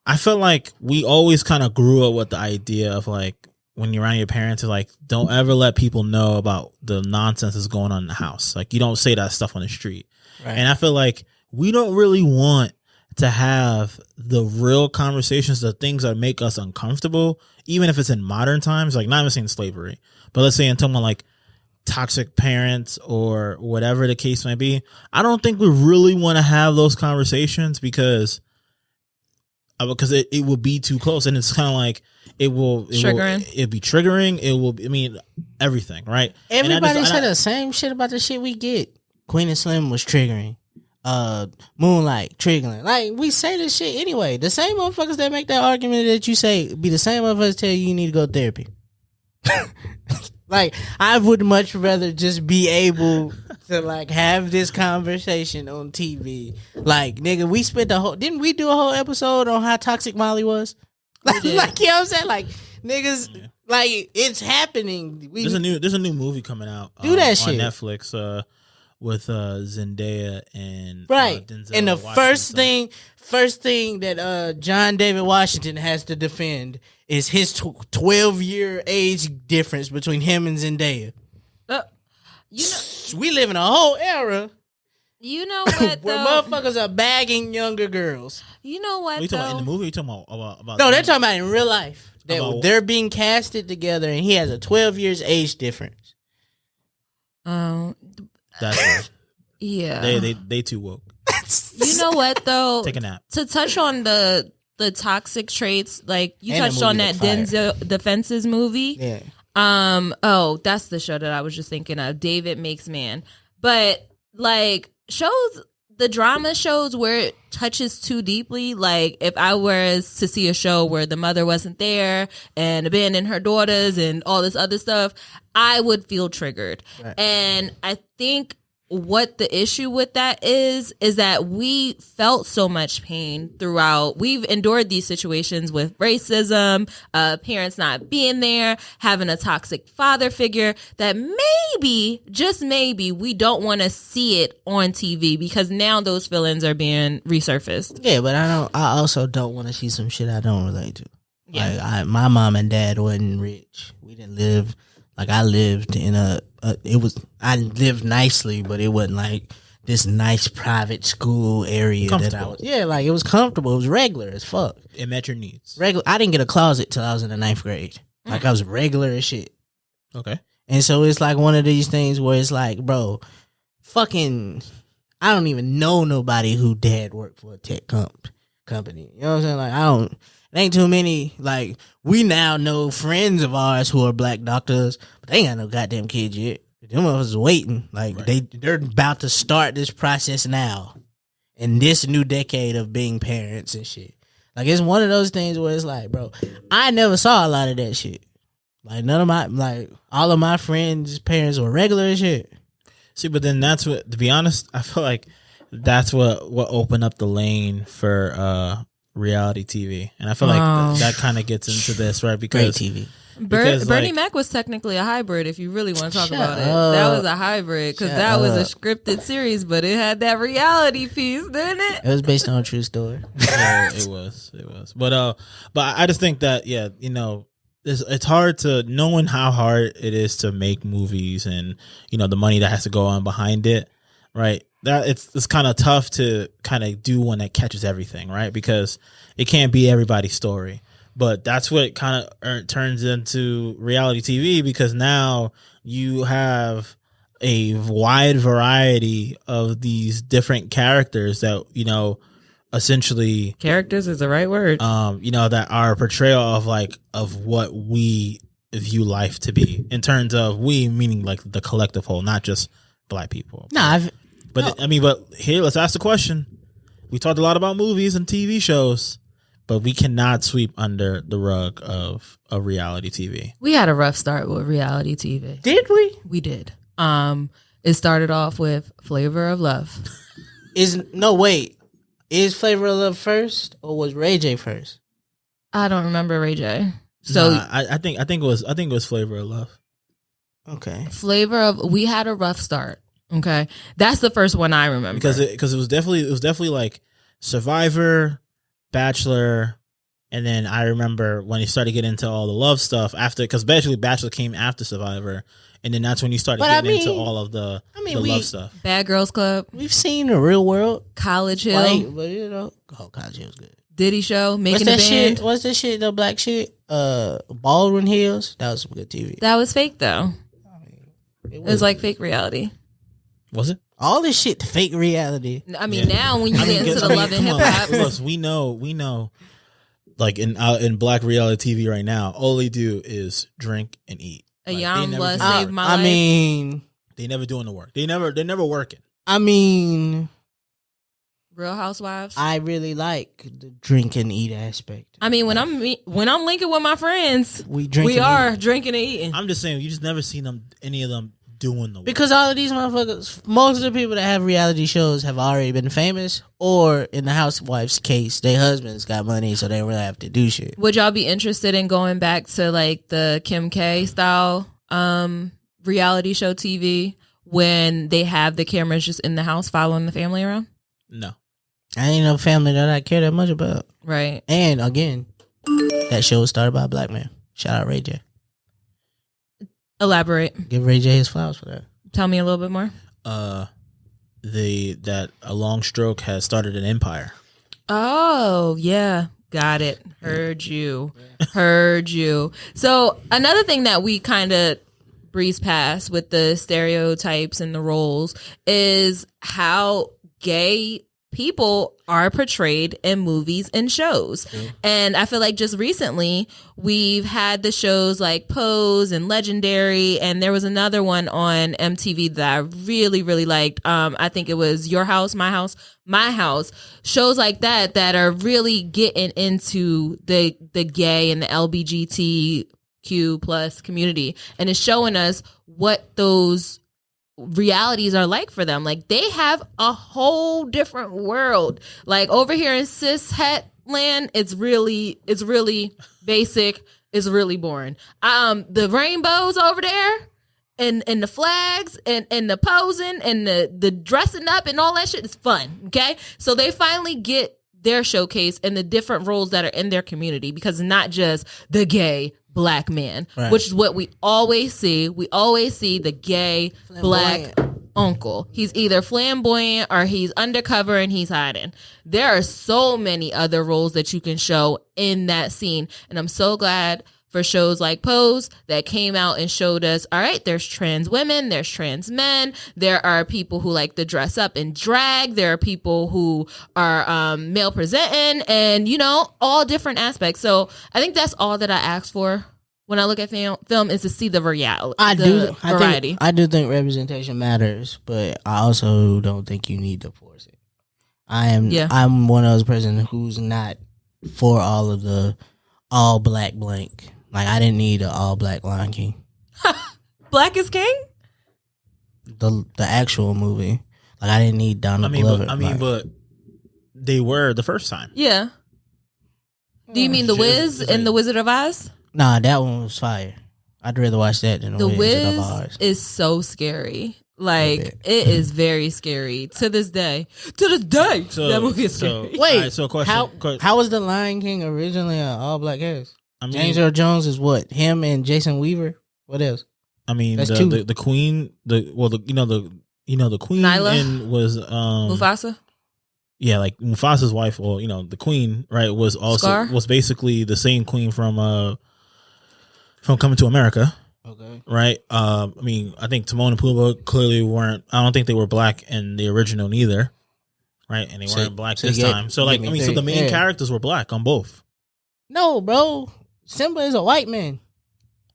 I feel like we always kind of grew up with the idea of like when you're around your parents, it's like don't ever let people know about the nonsense that's going on in the house. Like you don't say that stuff on the street. Right. And I feel like we don't really want to have the real conversations, the things that make us uncomfortable, even if it's in modern times, like not even saying slavery, but let's say in talking about like toxic parents or whatever the case may be. I don't think we really want to have those conversations because it will be too close, and it's kind of like it'll be triggering. It will, I mean, everything, right? Everybody said the same shit about the shit we get. Queen and Slim was triggering. Moonlight triggering. Like we say this shit anyway. The same motherfuckers that make that argument that you say be the same motherfuckers tell you need to go to therapy. Like, I would much rather just be able to, like, have this conversation on TV. Like, nigga, we spent didn't we do a whole episode on how toxic Molly was? Like, you know what I'm saying? Like, niggas, like, it's happening. There's a new movie coming out. Do that shit. On Netflix, with Zendaya and Denzel and the Washington. first thing that John David Washington has to defend is his 12-year age difference between him and Zendaya. We live in a whole era. You know what? Where motherfuckers are bagging younger girls. You know what? Are you talking about in the movie? Or are you talking about no, they're talking about in real life. They're being casted together, and he has a 12 years age difference. That's right. Yeah. They too woke. You know what though? Take a nap. To touch on the toxic traits, like you touched on that Denzel Defenses movie. Yeah. Oh, that's the show that I was just thinking of. David Makes Man. But like the drama shows where it touches too deeply. Like if I was to see a show where the mother wasn't there and abandoned her daughters and all this other stuff, I would feel triggered. Right. And I think what the issue with that is that we felt so much pain throughout. We've endured these situations with racism, parents not being there, having a toxic father figure, that maybe, just maybe, we don't want to see it on TV because now those feelings are being resurfaced. Yeah, but I also don't want to see some shit I don't relate to. Yeah. Like my mom and dad wasn't rich. We didn't live like I lived in I lived nicely, but it wasn't like this nice private school area that I was. Yeah, like it was comfortable. It was regular as fuck. It met your needs. Regular. I didn't get a closet till I was in the 9th grade. Like I was regular as shit. Okay. And so it's like one of these things where it's like, bro, fucking, I don't even know nobody who dad worked for a tech company. You know what I'm saying? Like it ain't too many. Like we now know friends of ours who are black doctors, but they ain't got no goddamn kids yet. Them of us waiting. Like they're about to start this process now, in this new decade of being parents and shit. Like it's one of those things where it's like, bro, I never saw a lot of that shit. Like all of my friends' parents were regular as shit. See, but then that's what, to be honest, I feel like that's what opened up the lane for reality TV, and I feel like that kind of gets into this, right? Because great TV. Bernie Mac was technically a hybrid, if you really want to talk about it. That was a hybrid because that was a scripted series, but it had that reality piece, didn't it? It was based on a true story. Yeah, it was. But I just think that it's hard to, knowing how hard it is to make movies and the money that has to go on behind it, right? that it's kind of tough to kind of do one that catches everything, right? Because it can't be everybody's story. But that's what kind of turns into reality TV, because now you have a wide variety of these different characters that, you know, essentially Characters is the right word. you know, that are a portrayal of what we view life to be, in terms of we meaning like the collective whole, not just black people. But here, let's ask the question. We talked a lot about movies and TV shows, but we cannot sweep under the rug of reality TV. We had a rough start with reality TV. Did we? We did. It started off with Flavor of Love. Is Flavor of Love first, or was Ray J first? I don't remember Ray J. So I think it was Flavor of Love. Okay. We had a rough start. Okay, that's the first one I remember, because it was definitely like Survivor, Bachelor, and then I remember when he started getting into all the love stuff after, because Bachelor came after Survivor, and then that's when he started getting into all of the love stuff. Bad Girls Club. We've seen the Real World, College Hill, but you know, College Hill's good. Diddy Show, Making a Band. What's that shit? The black shit. Baldwin Hills. That was some good TV. That was fake though. It was like fake reality. Was it? All this shit fake reality. I mean, now when you get into the love and hip hop, plus we know, like in black reality TV right now, all they do is drink and eat. A young blood saved my life. I mean, they never doing the work. They're never working. I mean, Real Housewives. I really like the drink and eat aspect. I mean, when I'm linking with my friends, we are drinking and eating. I'm just saying, you just never seen any of them doing the work. Because all of these motherfuckers, most of the people that have reality shows have already been famous, or in the housewives' case, their husbands got money, so they don't really have to do shit. Would y'all be interested in going back to like the Kim K style reality show TV when they have the cameras just in the house following the family around? No. I ain't no family that I care that much about. Right. And again, that show was started by a black man. Shout out Ray J. Elaborate. Give Ray J his flowers for that. Tell me a little bit more. That a long stroke has started an empire. Oh, yeah. Got it. Heard you. So another thing that we kind of breeze past with the stereotypes and the roles is how gay people are portrayed in movies and shows. And I feel like just recently we've had the shows like Pose and Legendary, and there was another one on MTV that I really, really liked. I think it was Your House, My House, My House. Shows like that are really getting into the gay and the LGBTQ plus community, and it's showing us what those realities are like for them. Like, they have a whole different world. Like, over here in cis het land, it's really basic. It's really boring. The rainbows over there and the flags and the posing and the dressing up and all that shit is fun. Okay, so they finally get their showcase and the different roles that are in their community, because it's not just the gay black man, right, which is what we always see. We always see the gay black uncle. He's either flamboyant or he's undercover and he's hiding. There are so many other roles that you can show in that scene, and I'm so glad for shows like Pose that came out and showed us, all right, there's trans women, there's trans men, there are people who like to dress up and drag, there are people who are male presenting, and, you know, all different aspects. So I think that's all that I ask for when I look at film is to see the variety. I do think representation matters, but I also don't think you need to force it. I'm one of those person who's not for all of the all black blank. Like, I didn't need an all black Lion King. Black is King? The actual movie. Like, I didn't need Donald Glover. But they were the first time. Yeah. Do you mean The Wiz and The Wizard of Oz? Nah, that one was fire. I'd rather watch that than The Wizard of Oz. Is so scary. Like, it is very scary to this day. So, that movie is scary. Wait, right, so question. How was The Lion King originally an all black cast? James Earl Jones is what? Him and Jason Weaver? What else? I mean, that's the queen, the the queen Nyla? was Mufasa? Yeah, like Mufasa's wife, or the queen, right, was also Scar? was basically the same queen from Coming to America. Okay. Right. I mean, I think Timon and Pumbaa clearly weren't. I don't think they were black in the original neither. Right, and they weren't black this time. So like, so the main characters were black on both. No, bro. Simba is a white man.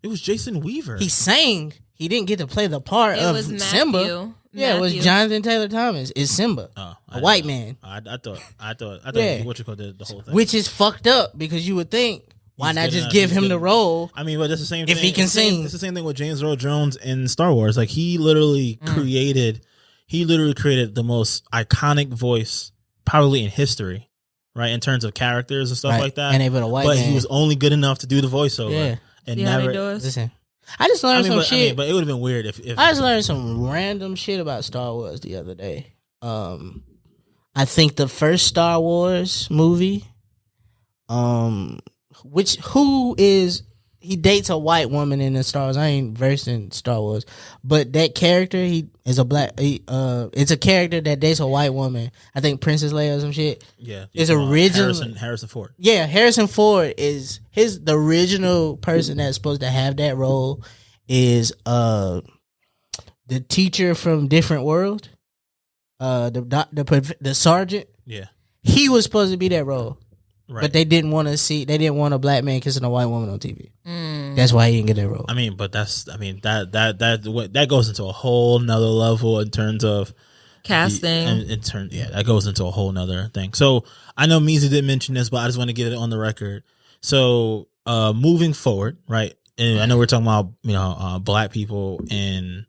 It was Jason Weaver. He sang. He didn't get to play the part of Simba. Yeah, it was Jonathan Taylor Thomas. Is Simba a white man? I thought what you call the whole thing, which is fucked up because you would think why not just give him the role? I mean, but that's the same thing. If he can sing, it's the same thing with James Earl Jones in Star Wars. Like he literally created the most iconic voice probably in history, right? In terms of characters and stuff like that. And even a white man. He was only good enough to do the voiceover. Yeah. And see never. How they do it? Listen, I just learned some shit. But it would have been weird if I just learned some random shit about Star Wars the other day. I think the first Star Wars movie, he dates a white woman in the Star Wars. I ain't versed in Star Wars, but that character, he is a black. It's a character that dates a white woman. I think Princess Leia or some shit. Yeah, it's original. Harrison Ford. Yeah, Harrison Ford is the original person that's supposed to have that role. Is the teacher from Different World, the sergeant. Yeah, he was supposed to be that role. Right. But they didn't want a black man kissing a white woman on TV. That's why he didn't get that role. I mean, but that goes into a whole nother level in terms of casting. That goes into a whole nother thing. So I know Meezy didn't mention this, but I just want to get it on the record. So moving forward, right? And I know we're talking about black people and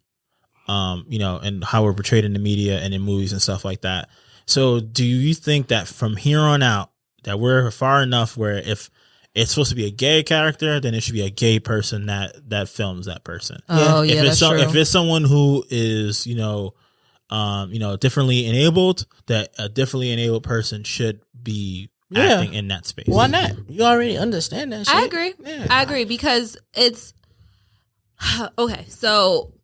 and how we're portrayed in the media and in movies and stuff like that. So do you think that from here on out, that we're far enough where if it's supposed to be a gay character, then it should be a gay person that films that person. Oh yeah, that's true. If it's someone who is differently enabled, that a differently enabled person should be acting in that space. Why not? You already understand that shit. I agree. Yeah. I agree because it's okay. So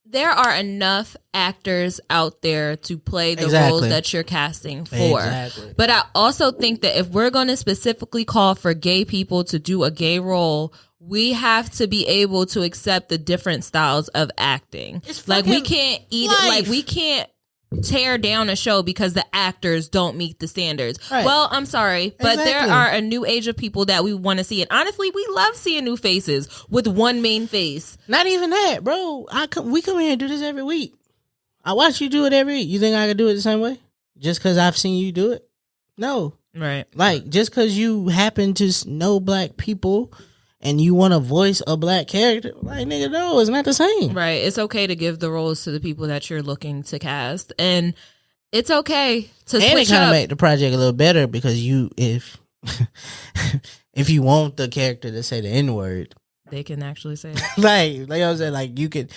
there are enough actors out there to play the roles that you're casting for. Exactly. But I also think that if we're going to specifically call for gay people to do a gay role, we have to be able to accept the different styles of acting. Like we can't we can't tear down a show because the actors don't meet the standards. Right. Well, I'm sorry, but there are a new age of people that we want to see. And honestly, we love seeing new faces with one main face. Not even that, bro. We come here and do this every week. I watch you do it every week. You think I could do it the same way? Just because I've seen you do it? No. Right. Like, just because you happen to know black people and you want to voice a black character, like, nigga, no, it's not the same. Right. It's okay to give the roles to the people that you're looking to cast. And it's okay to switch up. And it kind of make the project a little better because if you want the character to say the N-word, they can actually say it. like I was saying, like you could,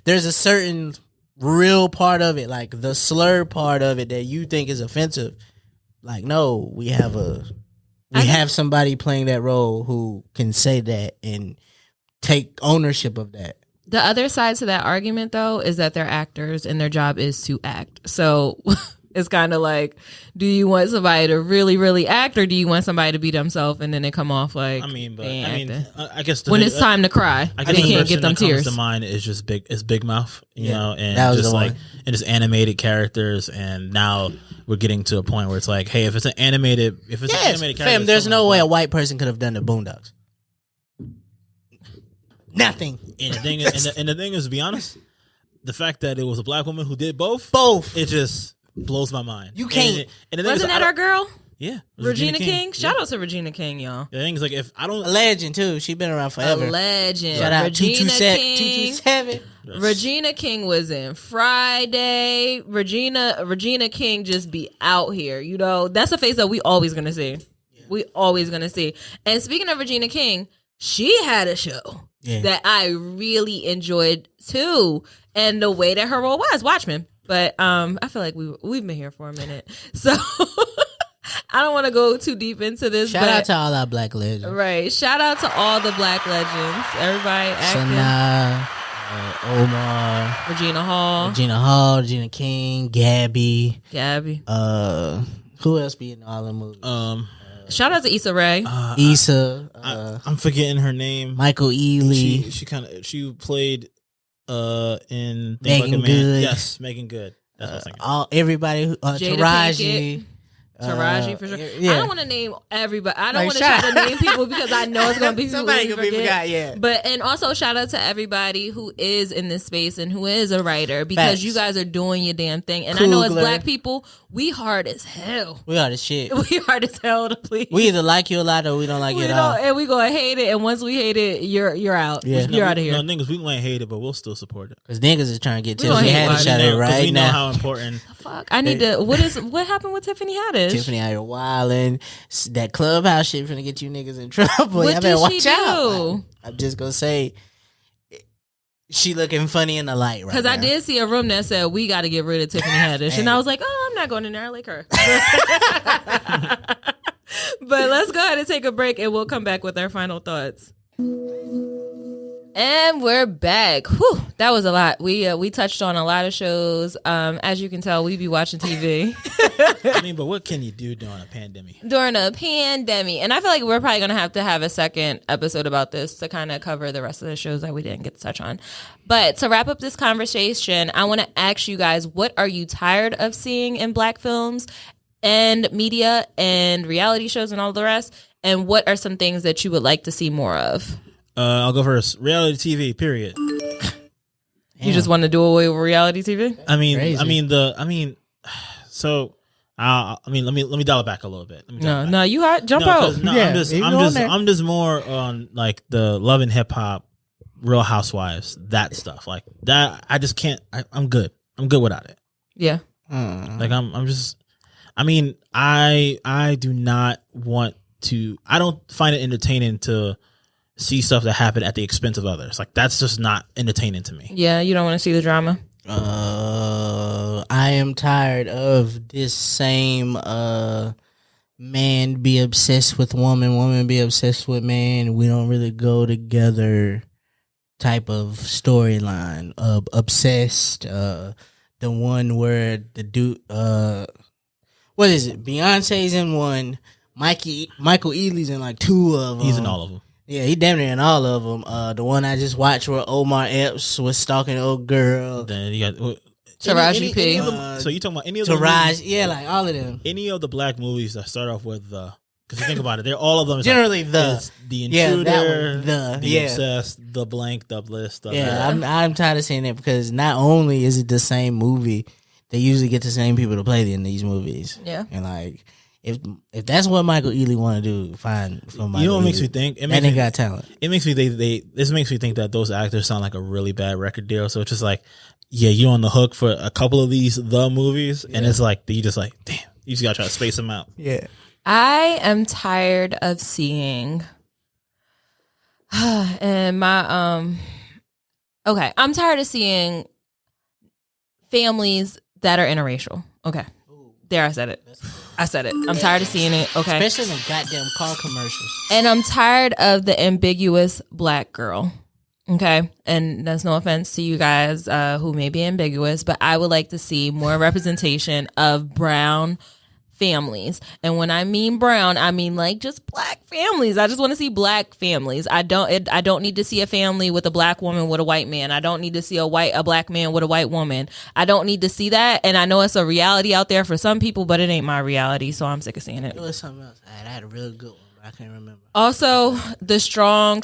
there's a certain real part of it, like the slur part of it that you think is offensive. Like, no, we have somebody playing that role who can say that and take ownership of that. The other side to that argument, though, is that they're actors and their job is to act. So it's kind of like, do you want somebody to really, really act, or do you want somebody to be themselves and then they come off like? I guess when it's time to cry, they can't get them tears. Comes to mind is just Big Mouth, you know, and just like and just animated characters, and now we're getting to a point where it's like, hey, if it's an animated character, fam, there's no way a white person could have done the Boondocks. Nothing. And the thing is, to be honest, the fact that it was a black woman who did both, it just blows my mind. You can't. Wasn't that our girl? Yeah, Regina King. Shout out to Regina King, y'all. The thing is, like, if I don't, a legend too. She been around forever. A legend. Shout out Regina King. 227. Yes. Regina King was in Friday. Regina King just be out here. You know, that's a face that we always gonna see. Yeah. We always gonna see. And speaking of Regina King, she had a show that I really enjoyed too, and the way that her role was Watchmen. But I feel like we've been here for a minute, so I don't want to go too deep into this. Shout out to all our black legends, right? Shout out to all the black legends, everybody acting. Omar, Regina Hall, Regina King, Gabby. Who else be in all the movies? Shout out to Issa Rae. Issa. I'm forgetting her name. Michael Ealy. She played in Megan Good. Yes, Megan Good. That's what I was thinking. Everybody. Taraji. Taraji for sure. Yeah. I don't want to name everybody. I don't want to try to name people because I know it's going to be people somebody who gonna be forgot. Yeah. But and also shout out to everybody who is in this space and who is a writer because Facts. you guys are doing your damn thing. And I know as Kugler. Black people, we hard as hell. We are the shit. We hard as hell to please. We either like you a lot or we don't like you at all. And we gonna hate it. And once we hate it, you're out. Yeah. You're out of here. No, niggas, we might hate it, but we'll still support it. Because niggas is trying to get We gonna Tiffany hate Haddish Rodney. out of it right we know now. how important. Fuck. I need to. What happened with Tiffany Haddish? Tiffany out here wilding. That clubhouse shit finna get you niggas in trouble. What Y'all better did watch she out. do? I'm just gonna say she looking funny in the light right now. Because I did see a room that said we got to get rid of Tiffany Haddish, and I was like, oh, I'm not going in there. I like her. But let's go ahead and take a break, and we'll come back with our final thoughts. And we're back. Whew, that was a lot. We touched on a lot of shows. As you can tell, we be watching TV. I mean, but what can you do during a pandemic? During a pandemic. And I feel like we're probably going to have a second episode about this to kind of cover the rest of the shows that we didn't get to touch on. But to wrap up this conversation, I want to ask you guys, what are you tired of seeing in Black films and media and reality shows and all the rest? And what are some things that you would like to see more of? I'll go first. Reality TV, period. You just want to do away with reality TV? I mean, Crazy. so let me dial it back a little bit. No, you hot? Jump out. 'cause Yeah, I'm just more on like the Love and Hip Hop, Real Housewives, that stuff like that. I just can't. I'm good. I'm good without it. Yeah. Like I'm just. I mean, I do not want to. I don't find it entertaining to see stuff that happen at the expense of others. Like that's just not entertaining to me. Yeah, you don't want to see the drama. I am tired of this same man be obsessed with woman be obsessed with man. We don't really go together type of storyline. Obsessed. The one where the dude, what is it? Beyonce's in one. Michael Ealy's in like two of them. He's in all of them. Yeah, he damn near in all of them. The one I just watched where Omar Epps was stalking an old girl. Then you got Taraji P. So you talking about any of the Taraji, yeah, like all of them. any of the Black movies that start off with the, because you think about it, they're all of them. Generally like, the. it's the Yeah, intruder, that one, the, the yeah. obsessed, the blank, the bliss, the Yeah, I'm tired of seeing it because not only is it the same movie, they usually get the same people to play in these movies. Yeah. And like, if that's what Michael Ealy want to do, fine. For Michael You know what makes Ealy. me think? That nigga got talent. It makes me this makes me think that those actors sound like a really bad record deal. So it's just like, yeah, you're on the hook for a couple of these movies, and it's like you just like, damn, you just gotta try to space them out. Yeah. I am tired of seeing and my okay, I'm tired of seeing families that are interracial. Okay. There, I said it. I'm tired of seeing it. Okay. Especially in the goddamn car commercials. And I'm tired of the ambiguous Black girl. Okay. And that's no offense to you guys who may be ambiguous, but I would like to see more representation of brown families. And when I mean brown, I mean like just Black families. I just want to see Black families. I don't need to see a family with a Black woman with a white man. I don't need to see a Black man with a white woman. I don't need to see that. And I know it's a reality out there for some people, but it ain't my reality, so I'm sick of seeing it. It was something else. I had a real good one, but I can't remember. Also, the strong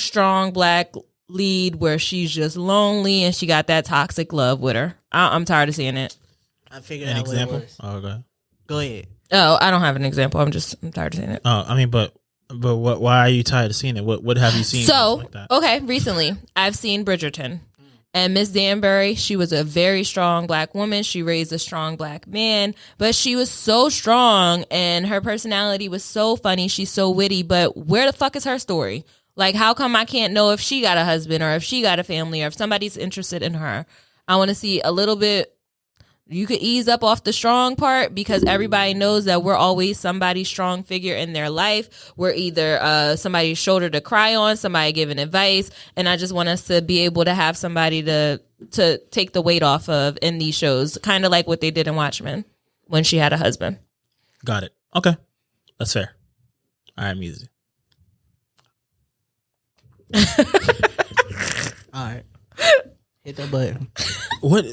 Black lead where she's just lonely and she got that toxic love with her. I'm tired of seeing it. I figured An out example? what it was. Oh, okay. Go ahead. Oh, I don't have an example. I'm tired of seeing it. Oh, I mean, but what? Why are you tired of seeing it? What have you seen? So, like that? okay, recently I've seen Bridgerton. And Miss Danbury, she was a very strong Black woman. She raised a strong Black man, but she was so strong and her personality was so funny. She's so witty, but where the fuck is her story? Like, how come I can't know if she got a husband or if she got a family or if somebody's interested in her? I want to see a little bit. you could ease up off the strong part, because everybody knows that we're always somebody's strong figure in their life. We're either somebody's shoulder to cry on, somebody giving advice, and I just want us to be able to have somebody to take the weight off of in these shows, kind of like what they did in Watchmen when she had a husband. Got it. Okay, that's fair. All right, music. All right. Hit that button. What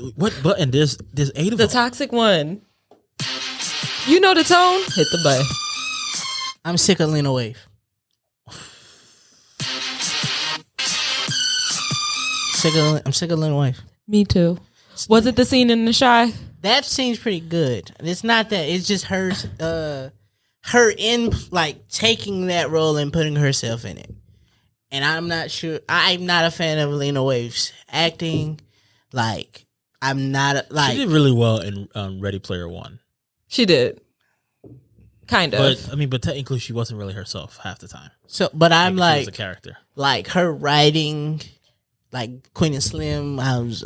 button? There's 8 of The them. toxic one. You know the tone? Hit the button. I'm sick of Lena Waithe. I'm sick of Lena Waithe. Me too. Was it the scene in The Shy? That seems pretty good. It's not that. It's just her in like taking that role and putting herself in it. And I'm not sure. I'm not a fan of Lena Waithe's acting. Like, I'm not like. She did really well in Ready Player One. She did. Kind of. But technically, she wasn't really herself half the time. So, but I'm She like was a character. Like her writing, like Queen and Slim. I was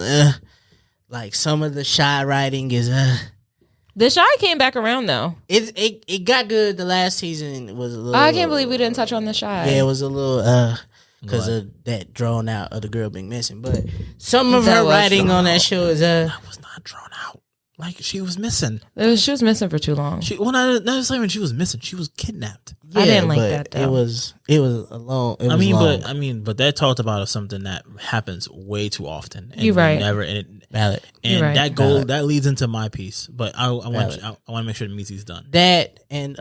like some of the Shy writing is. The Shy came back around though. It got good. The last season was a little. I can't believe we didn't touch on The Shy. Yeah, it was a little because of that drawn out of the girl being missing. But some of her writing on that show is That was not drawn out. Like, she was missing. She was missing for too long. Not necessarily when she was missing. She was kidnapped. yeah, I didn't like but that, though. It was a long. It was long. But that talked about something that happens way too often. And You're right. Valid. And You're right. that goal that leads into my piece. But I want to make sure the Mizi's done. That and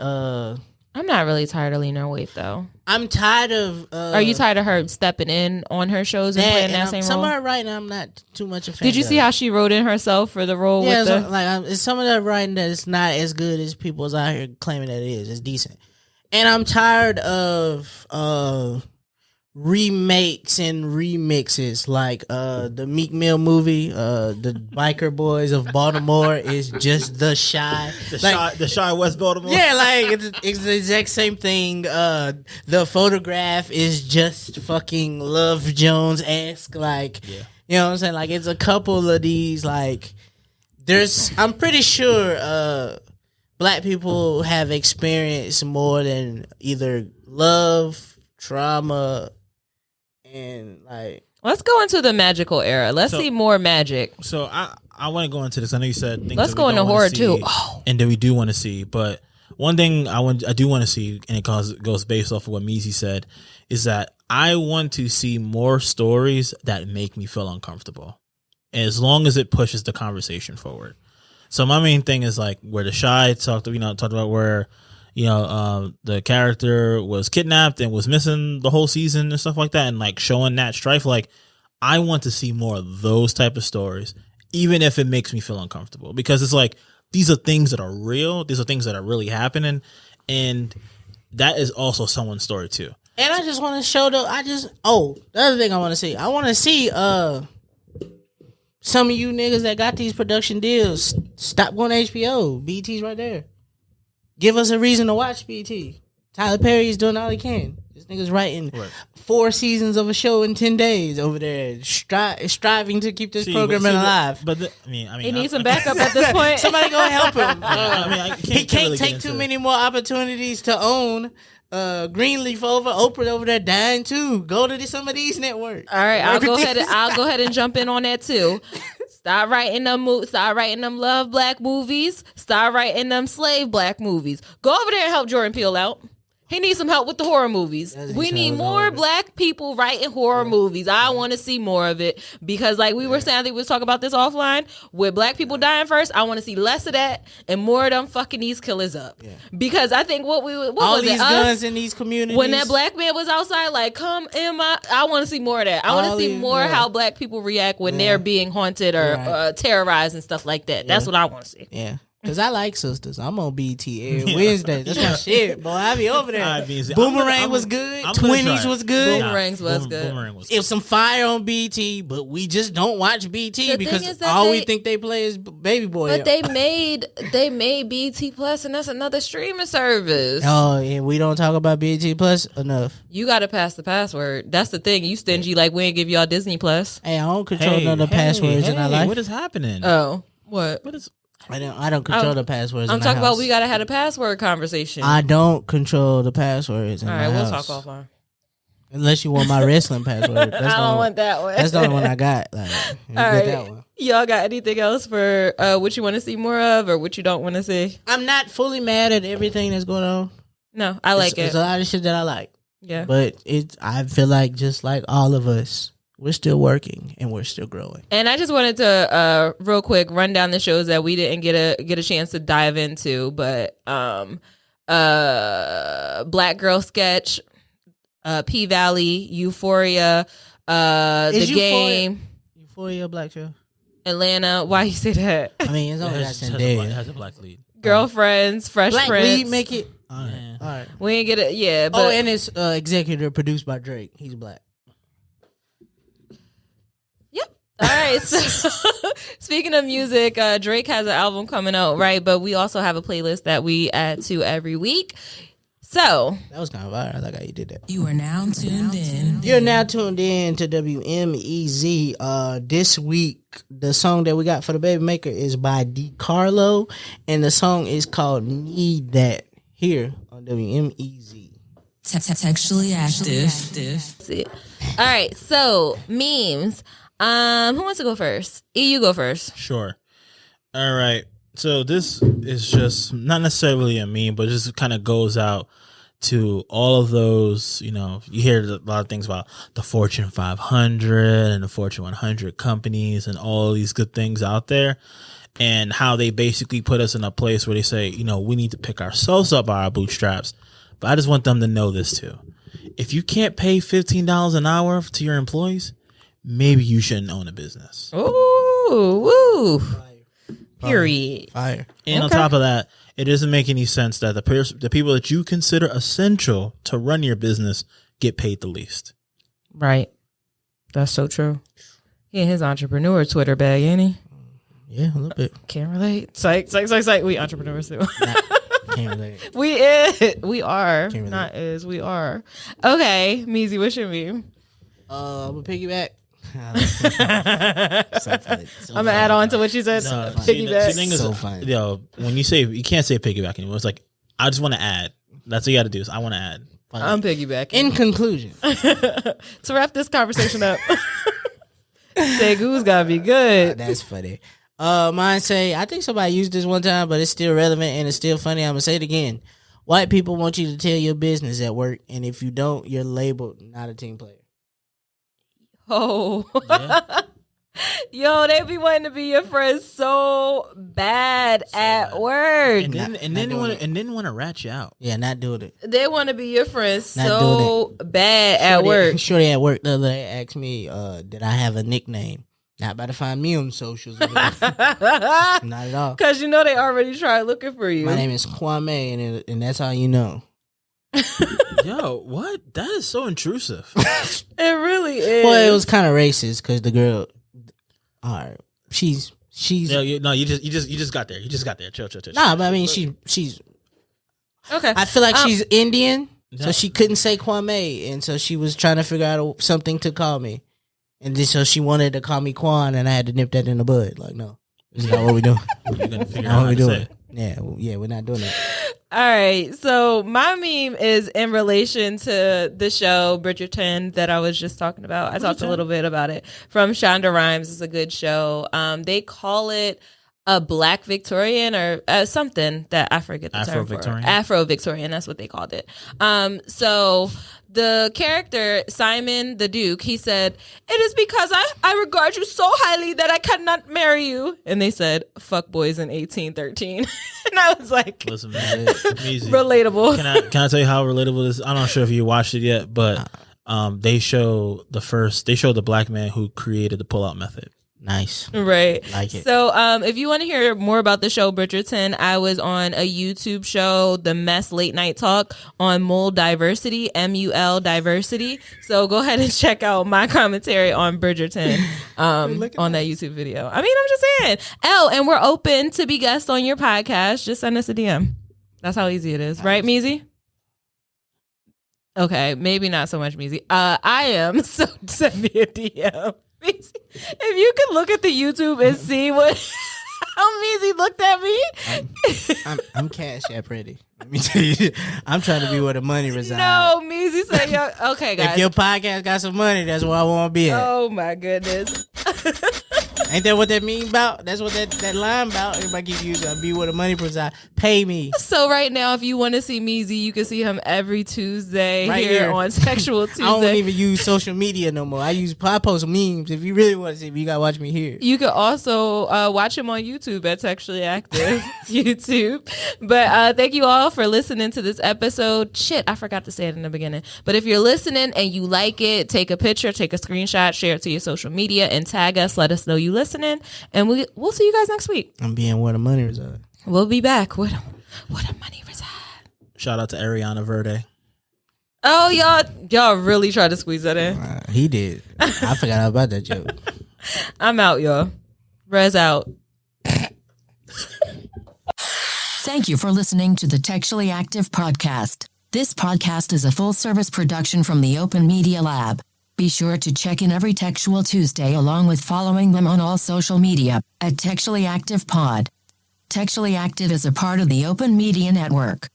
I'm not really tired of Lena Waithe though. I'm tired of. Are you tired of her stepping in on her shows and playing that same some role? of her writing, I'm not too much a fan. Did you see how she wrote in herself for the role? Yeah, with the... it's some of that writing that is not as good as people's out here claiming that it is. It's decent, and I'm tired of remakes and remixes like the Meek Mill movie, the Biker Boys of Baltimore is just The Shy. The Shy West Baltimore. Yeah, like it's the exact same thing. The Photograph is just fucking Love Jones-esque. Like, Yeah. you know what I'm saying? Like, it's a couple of these. Like, I'm pretty sure black people have experienced more than either love, trauma, and like. Let's go into the magical era. Let's see more magic. So I want to go into this. I know you said things. Let's that go we into don't wanna horror see, too. Oh. And that we do want to see. But one thing I do want to see, and it goes based off of what Mizi said, is that I want to see more stories that make me feel uncomfortable, as long as it pushes the conversation forward. So my main thing is like where The Shy talked about where the character was kidnapped and was missing the whole season and stuff like that, and like showing that strife. Like, I want to see more of those type of stories, even if it makes me feel uncomfortable, because it's like these are things that are real. These are things that are really happening, and that is also someone's story too. And I just want to show the other thing I want to see. I want to see some of you niggas that got these production deals stop going to HBO. BT's right there. Give us a reason to watch BT. Tyler Perry is doing all he can. This nigga's writing 4 seasons of a show in 10 days over there, striving to keep this programming alive. He needs some backup at this point. Somebody go help him. He can't really take too many more opportunities to own. Greenleaf Oprah over there dying too. Go to some of these networks. All right, I'll go ahead and jump in on that too. Start writing them love black movies. Start writing them slave black movies. Go over there and help Jordan Peele out. He needs some help with the horror movies. We need more black people writing horror movies. I want to see more of it because, like we were saying, I think we was talking about this offline. With black people dying first, I want to see less of that and more of them fucking these killers up. Yeah. Because I think all was these it, guns us, in these communities. when that black man was outside, like, come in I want to see more of that. I want to see more how black people react when they're being haunted or terrorized and stuff like that. That's what I want to see. Yeah. Cause I like sisters. I'm on BT every Wednesday. That's my shit, boy. I be over there. Boomerang was good. 20s was good. Boomerangs was good. It was some fire on BT, but we just don't watch BT because we think they play is Baby Boy. But they made BT Plus, and that's another streaming service. Oh, and we don't talk about BT Plus enough. You got to pass the password. That's the thing. You stingy like we ain't give y'all Disney Plus. Hey, I don't control none of the passwords in our life. What is happening? Oh, what? What is? I don't control the passwords. I'm in the talking house. about we gotta have a password conversation. I don't control the passwords. In All my right, we'll house. talk offline. Unless you want my wrestling password. That's I don't want that one. That's the only one I got. Like, you All get right, that one. y'all got anything else for what you want to see more of or what you don't want to see? I'm not fully mad at everything that's going on. No, I like it. There's a lot of shit that I like. Yeah, But I feel like just like all of us, we're still working and we're still growing. and I just wanted to real quick run down the shows that we didn't get a chance to dive into, but Black Girl Sketch, P Valley, Euphoria, The Game, Euphoria, black show. Atlanta. Why you say that? I mean, it's only got It Zendaya. has a black lead. Girlfriends, Fresh Black Prince. lead make it. All Yeah. right. We ain't get it. Yeah, but Oh, and it's executive produced by Drake. He's black. all right. So, speaking of music, Drake has an album coming out, right? But we also have a playlist that we add to every week. So That was kind of viral. I like how you did that. You are now tuned in. You're now tuned in to WMEZ. This week, the song that we got for the Baby Maker is by Decarlo, and the song is called Need That here on WMEZ. Textually active. that's it. All right. So memes. Who wants to go first? You go first. Sure. All right. So this is just not necessarily a meme, but just kind of goes out to all of those, you hear a lot of things about the Fortune 500 and the Fortune 100 companies and all these good things out there, and how they basically put us in a place where they say, we need to pick ourselves up by our bootstraps. But I just want them to know this too. If you can't pay $15 an hour to your employees, maybe you shouldn't own a business. Ooh, woo. Period. Fire. And on top of that, it doesn't make any sense that the people that you consider essential to run your business get paid the least. Right. That's so true. He in his entrepreneur Twitter bag, ain't he? Yeah, a little bit. Can't relate. Psych. We entrepreneurs too. Can't relate. We are. relate. Not is. We are. Okay, Meezy, what's your meme? I'm gonna piggyback. I'm gonna add on to what you said. Piggyback. The thing is, So funny. when you can't say piggyback anymore. It's like, I just want to add. That's what you got to do. Is I want to add. I'm piggybacking. In conclusion, To wrap this conversation up, Segu's gotta be good. that's funny. Mine say, I think somebody used this one time, but it's still relevant and it's still funny. I'm gonna say it again. White people want you to tell your business at work, and if you don't, you're labeled not a team player. Oh, Yeah. yo, they be wanting to be your friend so bad at work. And then want to rat you out. Yeah, not doing it. They want to be your friend Not so bad at work. Shorty at work the other day asked me, did I have a nickname? Not about to find me on socials. Not at all. Because you know they already tried looking for you. My name is Kwame, and that's how you know. Yo, what? That is so intrusive. It really is. Well, it was kind of racist because the girl, all right, she's No, you just got there. You just got there. Chill. nah, but I mean she's. okay. I feel like she's Indian, No. so she couldn't say Kwame, and so she was trying to figure out something to call me, and then so she wanted to call me Quan, and I had to nip that in the bud. Like, no, this is not what we doing. You're gonna figure Not out what how we to say doing. it. Yeah, we're not doing it. All right. So my meme is in relation to the show Bridgerton that I was just talking about. I talked a little bit about it from Shonda Rhimes. It's a good show. They call it a Black Victorian or something that I forget the term for. Afro-Victorian? Afro-Victorian. That's what they called it. So the character, Simon the Duke, he said, "It is because I regard you so highly that I cannot marry you." And they said, "Fuck boys in 1813." And I was like, Listen, man, it's easy. relatable. Can I tell you how relatable this is? I'm not sure if you watched it yet, but they show the black man who created the pull-out method. Nice. Right. Like it. So if you want to hear more about the show Bridgerton, I was on a YouTube show, The Mess Late Night Talk, on Mul Diversity, MUL Diversity. So go ahead and check out my commentary on Bridgerton on that YouTube video. I mean, I'm just saying. And we're open to be guests on your podcast. Just send us a DM. That's how easy it is. Right, Meezy? Okay, maybe not so much Meezy. I am, so send me a DM. If you could look at the YouTube and see what How Measy looked at me. I'm cash app ready. Let me tell you, I'm trying to be where the money resides. No, Measy said, yo, okay, guys. If your podcast got some money, that's where I want to be at. Oh, my goodness. Ain't that what that mean about? That's what that line about. Everybody keep using, be where the money resides. Pay me. So right now, if you want to see Measy, you can see him every Tuesday Right here here. on Textual Tuesday. I don't even use social media no more. I post memes. If you really want to see me, you gotta watch me here. You can also watch him on YouTube at Textually Active YouTube. But thank you all for listening to this episode. Shit, I forgot to say it in the beginning. But if you're listening and you like it, take a picture, take a screenshot, share it to your social media, and tag us. Let us know you listening. And we'll see you guys next week. I'm being where the money resides. We'll be back. Where the money reside. Shout out to Ariana Verde. Oh, y'all really tried to squeeze that in. He did. I forgot all about that joke. I'm out, y'all. Rez out. Thank you for listening to the Textually Active podcast. This podcast is a full-service production from the Open Media Lab. Be sure to check in every Textual Tuesday along with following them on all social media at Textually Active Pod. Textually Active is a part of the Open Media Network.